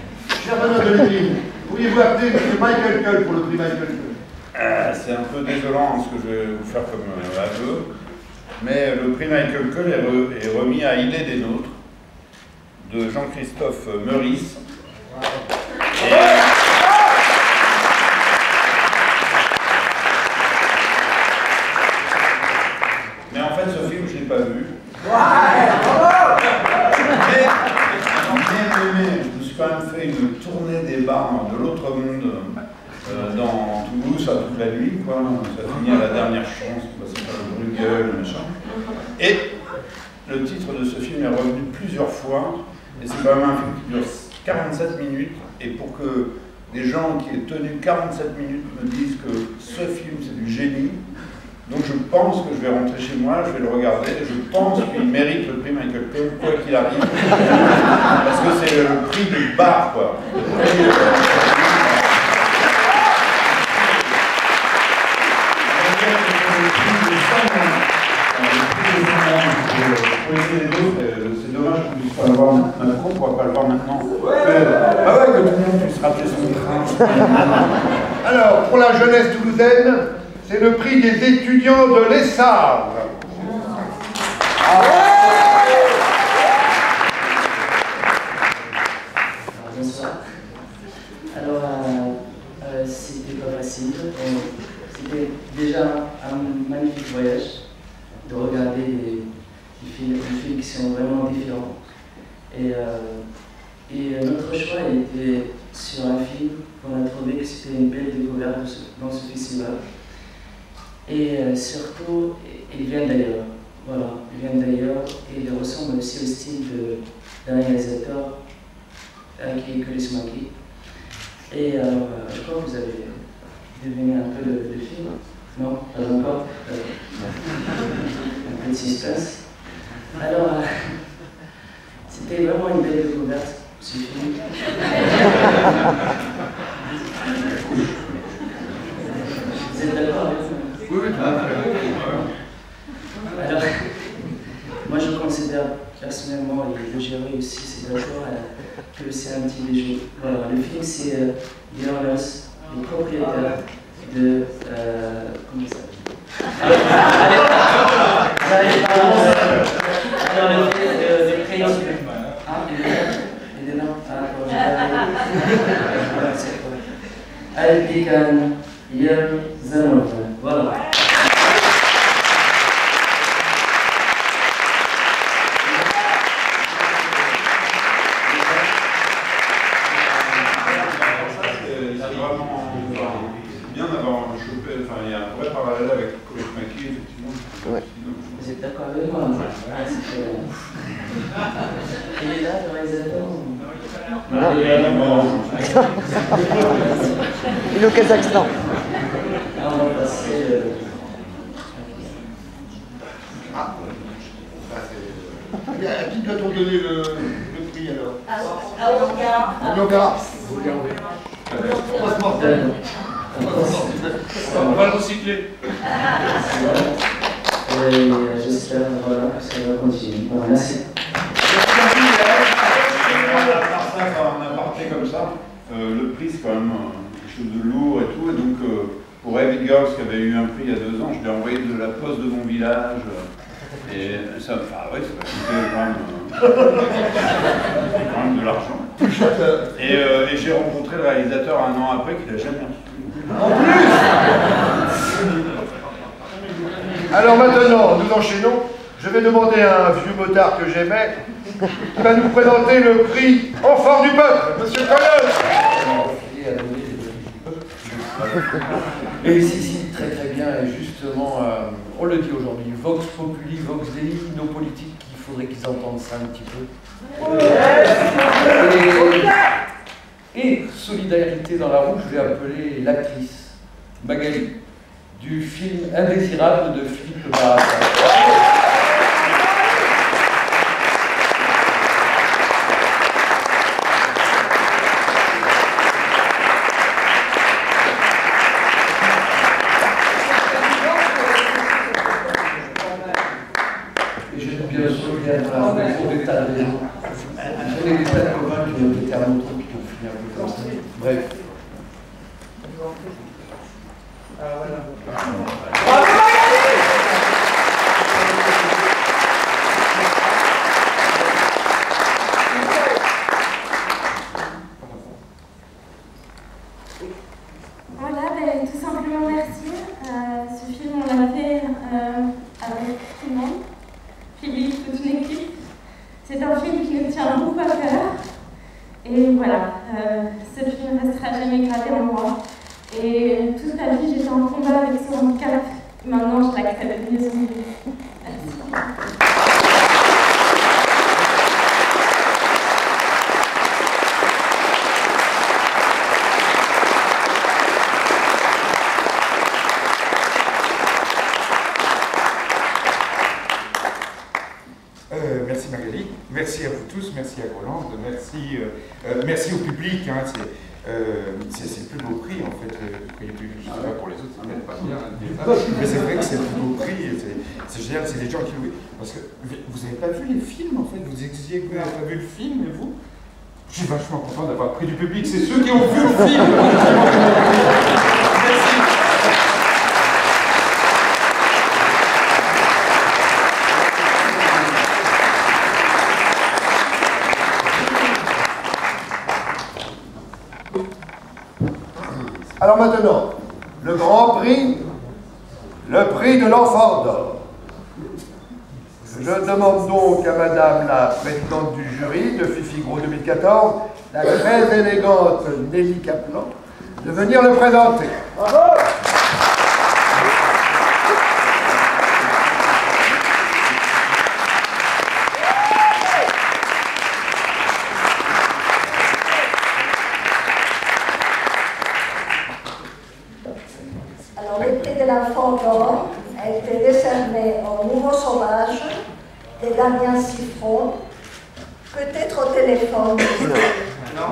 Cher Benoît de Lévy, pourriez-vous appeler M. Michael Cull pour le prix Michael Cull? C'est un peu désolant ce que je vais vous faire comme aveu, mais le prix Michael Cull est remis à Il est des nôtres, de Jean-Christophe Meurice. Mais en fait, ce film, je ne l'ai pas vu. Mais je me suis quand même fait une tournée des bars de l'autre monde dans Toulouse à toute la nuit, quoi. Ça finit à la dernière chance, c'est pas le Bruegel, machin. Et le titre de ce film est revenu plusieurs fois, et c'est quand même un film qui dure 47 minutes, et pour que des gens qui aient tenu 47 minutes me disent que ce film c'est du génie, donc je pense que je vais rentrer chez moi, je vais le regarder, et je pense qu'il mérite le prix Michael Cull, quoi qu'il arrive, parce que c'est le prix du bar, quoi. C'est dommage qu'on puisse pas le voir maintenant, on ne pourra pas le voir maintenant. Ah ouais, que tout le monde puisse rappeler son train. Alors, pour la jeunesse toulousaine, c'est le prix des étudiants de l'ESSAR. Bonsoir. Alors, c'était pas facile. C'était déjà un magnifique voyage de regarder des films qui sont vraiment différents. Et notre choix était sur un film qu'on a trouvé que c'était une belle découverte dans ce festival. Et surtout, ils viennent d'ailleurs. Voilà, ils viennent d'ailleurs et ils ressemblent aussi au style d'un réalisateur qui est Chris Mackie. Et je crois que vous avez deviné un peu le film. Non, pas encore. Un peu de suspense. Alors, c'était vraiment une belle découverte, ce film. Vous êtes d'accord avec ça? Oui, oui. Alors, moi je considère personnellement, et le jury aussi, c'est d'accord, que c'est un petit bijou. Voilà, le film c'est The Owners, le propriétaire de. Comment ça s'appelle? Alors, le prénom. Ah, il est là. Al-Dikan Yer Zanov. Voilà. Il y a un vrai parallèle avec Chris Mackie, effectivement. Ouais. Vous êtes d'accord avec moi? Il est là, le réalisateur? Non, il est mort. Il est au Kazakhstan. On va passer. À qui doit-on donner le prix alors? À Ongara. Post-mortem. On va le recycler. J'espère voilà, que ça va continuer. Voilà, merci. À part ça, un aparté comme ça, le prix c'est quand même quelque chose de lourd et tout. Et donc pour Heavy Girls qui avait eu un prix il y a 2 ans, je l'ai envoyé de la poste de mon village. Et ça, enfin oui, ça va coûter quand même de l'argent. Et j'ai rencontré le réalisateur 1 an après qu'il n'a jamais reçu. En plus! Alors maintenant, nous enchaînons. Je vais demander à un vieux motard que j'aimais qui va nous présenter le prix Enfant du Peuple, Monsieur Collin. Et si, très très bien, et justement, on le dit aujourd'hui, Vox Populi, Vox Dei, nos politiques, il faut faudrait qu'ils entendent ça un petit peu. Et solidarité dans la roue, je vais appeler l'actrice Magali du film Indésirable de Philippe Barassa. Et je dois bien sûr bien pour des tas de raisons. Je connais des tas de copains qui ont été à mon truc, qui ont fini un peu comme ça. Bref. Voilà, ben, tout simplement merci. Ce film, on l'a fait avec tout le monde, Philippe, toute une équipe. C'est un film qui nous tient beaucoup à cœur. Et voilà, ce film restera jamais gravé en moi. Et toute ma vie, j'étais en combat avec ce handicap. Maintenant, je l'accepte mieux en mieux. Merci. Merci Magali, merci à vous tous, merci à Rolande, merci au public. Hein, c'est le plus beau prix en fait. Je ne sais pas pour les autres, ça m'aide pas bien. Mais c'est vrai que c'est le plus beau prix. C'est génial, c'est des gens qui. Parce que vous n'avez pas vu les films en fait, vous disiez que vous n'avez pas vu le film, et vous? Je suis vachement content d'avoir pris du public, c'est ceux qui ont vu le film. Merci. Alors maintenant, le grand prix, le prix de l'enfant d'or. Je demande donc à Madame la présidente du jury de Fifi Gros 2014, la très élégante Nelly Kaplan, de venir le présenter. Bravo! Alors, le prix de l'enfant d'or a été décerné au Nouveau Sauvage de Damien Siffron, peut-être au téléphone. Non.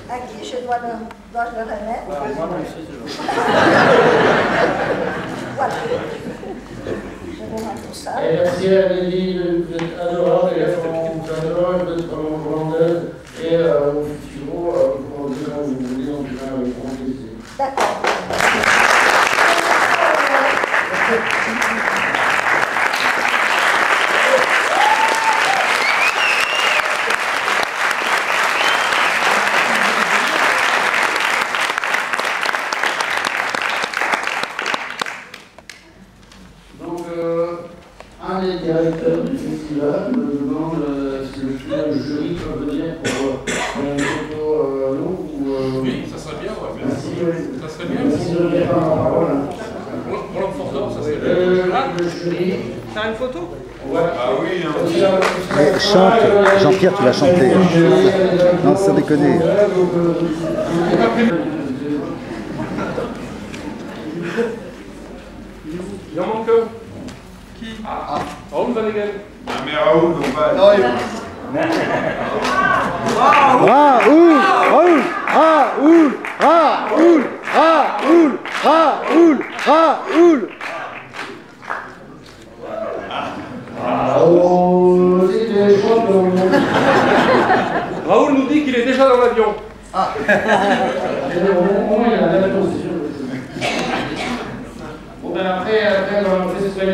À qui je dois le remettre? Voilà. Je vous rends tout ça. Et merci à Nelly, vous êtes adorable, et c'est adorable d'être hollandaise, et au Figaro, pour dire quand vous voulez, en tout cas, avec grand plaisir. D'accord. Un des directeurs du festival me demande si le jury peut venir pour une photo longue ou... Oui, ça serait bien, ouais. Merci, oui. Ça serait bien. Merci de donner la parole. Pour l'enfant d'or, ça serait bien. Le jury... T'as une photo? Ouais. Ah oui, hein. Mais chante, Jean-Pierre, tu vas chanter. Non, sans déconner. Il en manque qui? Raoul Van Egen. Ah, mais Raoul, non pas. Raoul nous dit qu'il est déjà dans l'avion. Ah. Au moins, il a la position. Bon, ben après dans le festival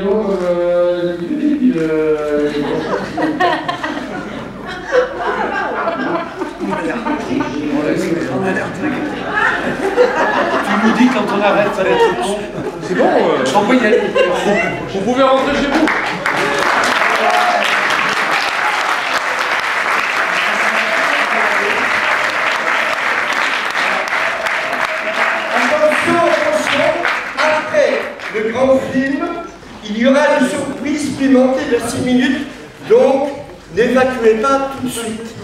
Tu nous dis quand on arrête, ça va être bon. C'est bon, on peut y aller. Vous pouvez rentrer chez vous. Il y aura une surprise supplémentaire de 6 minutes, donc n'évacuez pas tout de suite.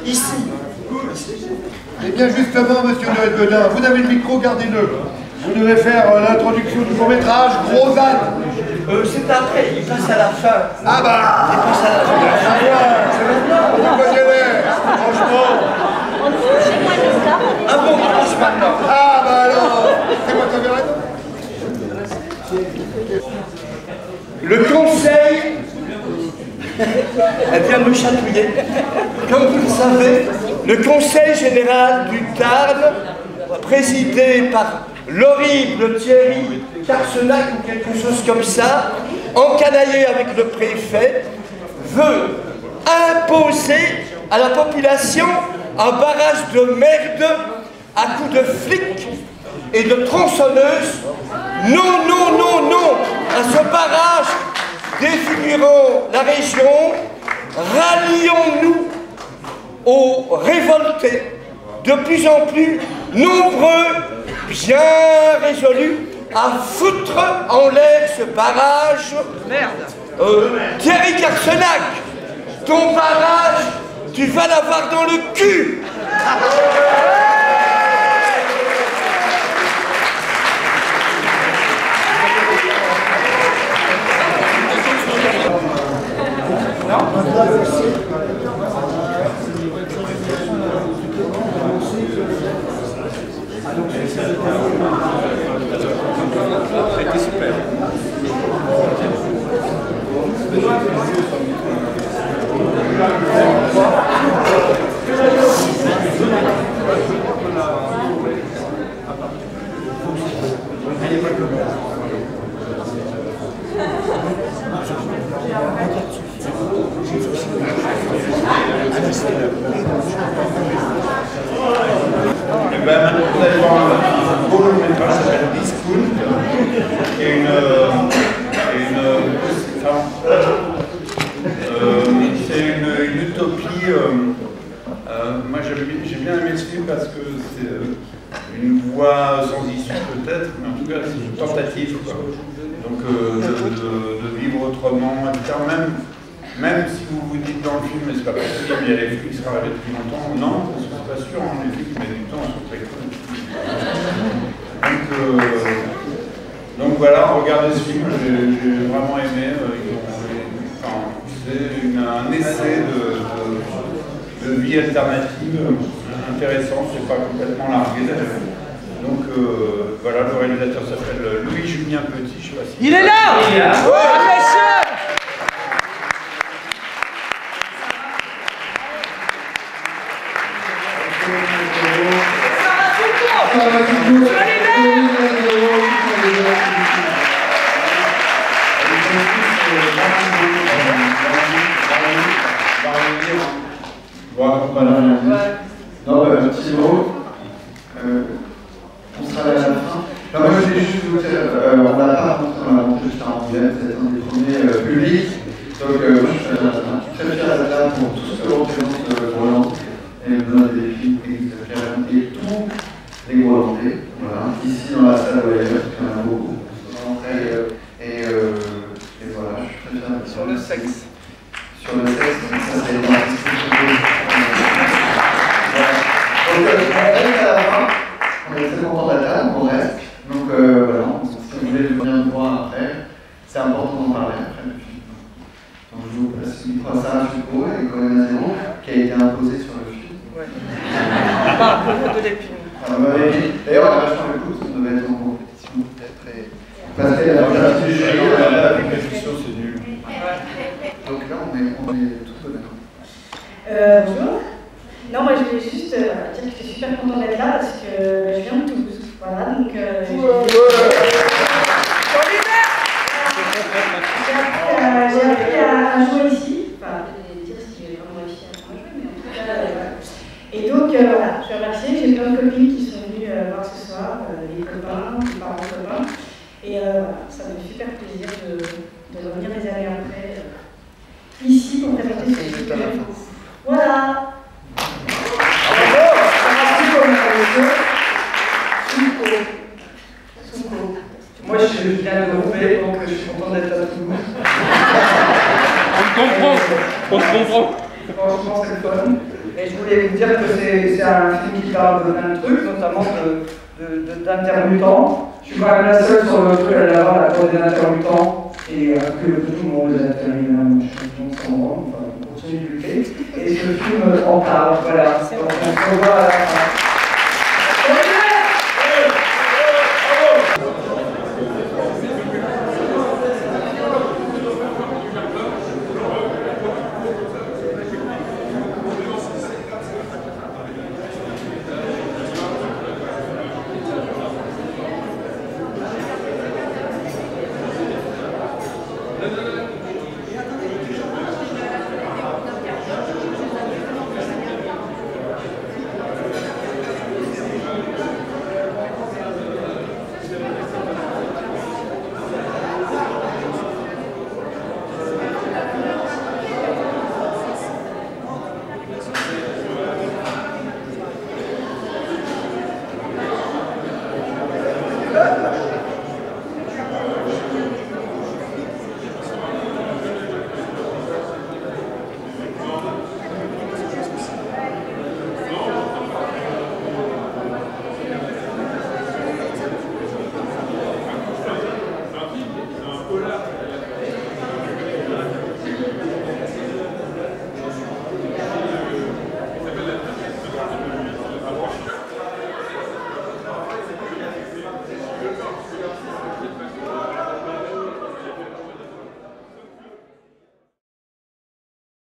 Ici. Eh bien justement, monsieur Noël Godin, vous avez le micro, gardez-le. Vous devez faire l'introduction du court-métrage Gros Âne. C'est après, il passe à la fin. Ah bah il passe à la fin. C'est maintenant, vous voyez, franchement. Ah bon, il passe maintenant. Ah bah alors, c'est moi qui avais raison. Le conseil, elle vient me chatouiller. Comme vous le savez, le conseil général du Tarn, présidé par l'horrible Thierry Carsenac ou quelque chose comme ça, encanaillé avec le préfet, veut imposer à la population un barrage de merde à coups de flics et de tronçonneuses. Non, non, non, non à ce barrage défigurant la région. Rallions-nous aux révoltés, de plus en plus nombreux, bien résolus, à foutre en l'air ce barrage. Merde. Thierry Carsenac, ton barrage, tu vas l'avoir dans le cul. C'était super. Et ben maintenant vous allez voir un beau long métrage qui s'appelle Discount, qui est c'est une utopie. Moi j'ai bien aimé ce film parce que c'est une voie sans issue peut-être, mais en tout cas c'est une tentative quoi. Donc de vivre autrement, etc. Même si vous vous dites dans le film, mais c'est pas possible, il y a les flics qui seraient arrivés depuis longtemps, non, parce que c'est pas sûr, hein, les flics qui mettent du temps, ils sont très cool. Donc voilà, regardez ce film, j'ai vraiment aimé. C'est un essai de vie alternative intéressant, c'est pas complètement largué d'ailleurs. Donc voilà, le réalisateur s'appelle Louis-Julien Petit, je sais pas si... Il est là! Il est là! Non, un petit mot. On sera là à la fin. Non, moi, je voulais juste vous dire, on n'a pas rencontré, on a rencontré juste un Angoulême, c'est un des premiers publics. Donc, moi, je suis très fier d'être là pour tout ce que représente Groland. Et besoin des films, et tous les Grolandais. Voilà, ici dans la salle ou ailleurs, il y en a beaucoup. Et voilà, je suis très fier. Sur le sexe. Sur le sexe, ça c'est une artistique. Donc, on reste à la fin, on est très content d'être là, on reste. Donc, voilà, si vous voulez venir nous voir après, c'est important d'en parler après le film. Donc, je vous passe une fois Sarah Foucault et Colin Azero, qui a été imposé sur le film. Ouais. Par beaucoup de l'épine. D'ailleurs, on a vachement le coup, on devait être en compétition peut-être. Parce que la compétition, c'est nul. Donc là, on est tout honnête. Bonjour. Non, moi je voulais juste dire que je suis super contente d'être là parce que je viens de Toulouse. Voilà, donc j'ai appris à jouer ici. Enfin, je vais dire si j'ai vraiment réussi à jouer, mais en tout cas, voilà. Et donc voilà, je suis remerciée. J'ai plein de copines qui sont venues voir ce soir, les copains, les parents de copains. Et voilà, ça me fait super plaisir de revenir des années après ici pour présenter ce film. Voilà. Moi, je viens de Roubaix, comprends. Franchement, c'est fun. Et je voulais vous dire que c'est un film qui parle de plein de trucs, notamment d'intermittents. Je suis quand même la seule sur le truc à l'avoir, la cause des intermittents, et que tout le monde les intermittents, je sans moi, enfin, on continue de lutter. Et ce film en parle, voilà. Donc on se revoit à la fin.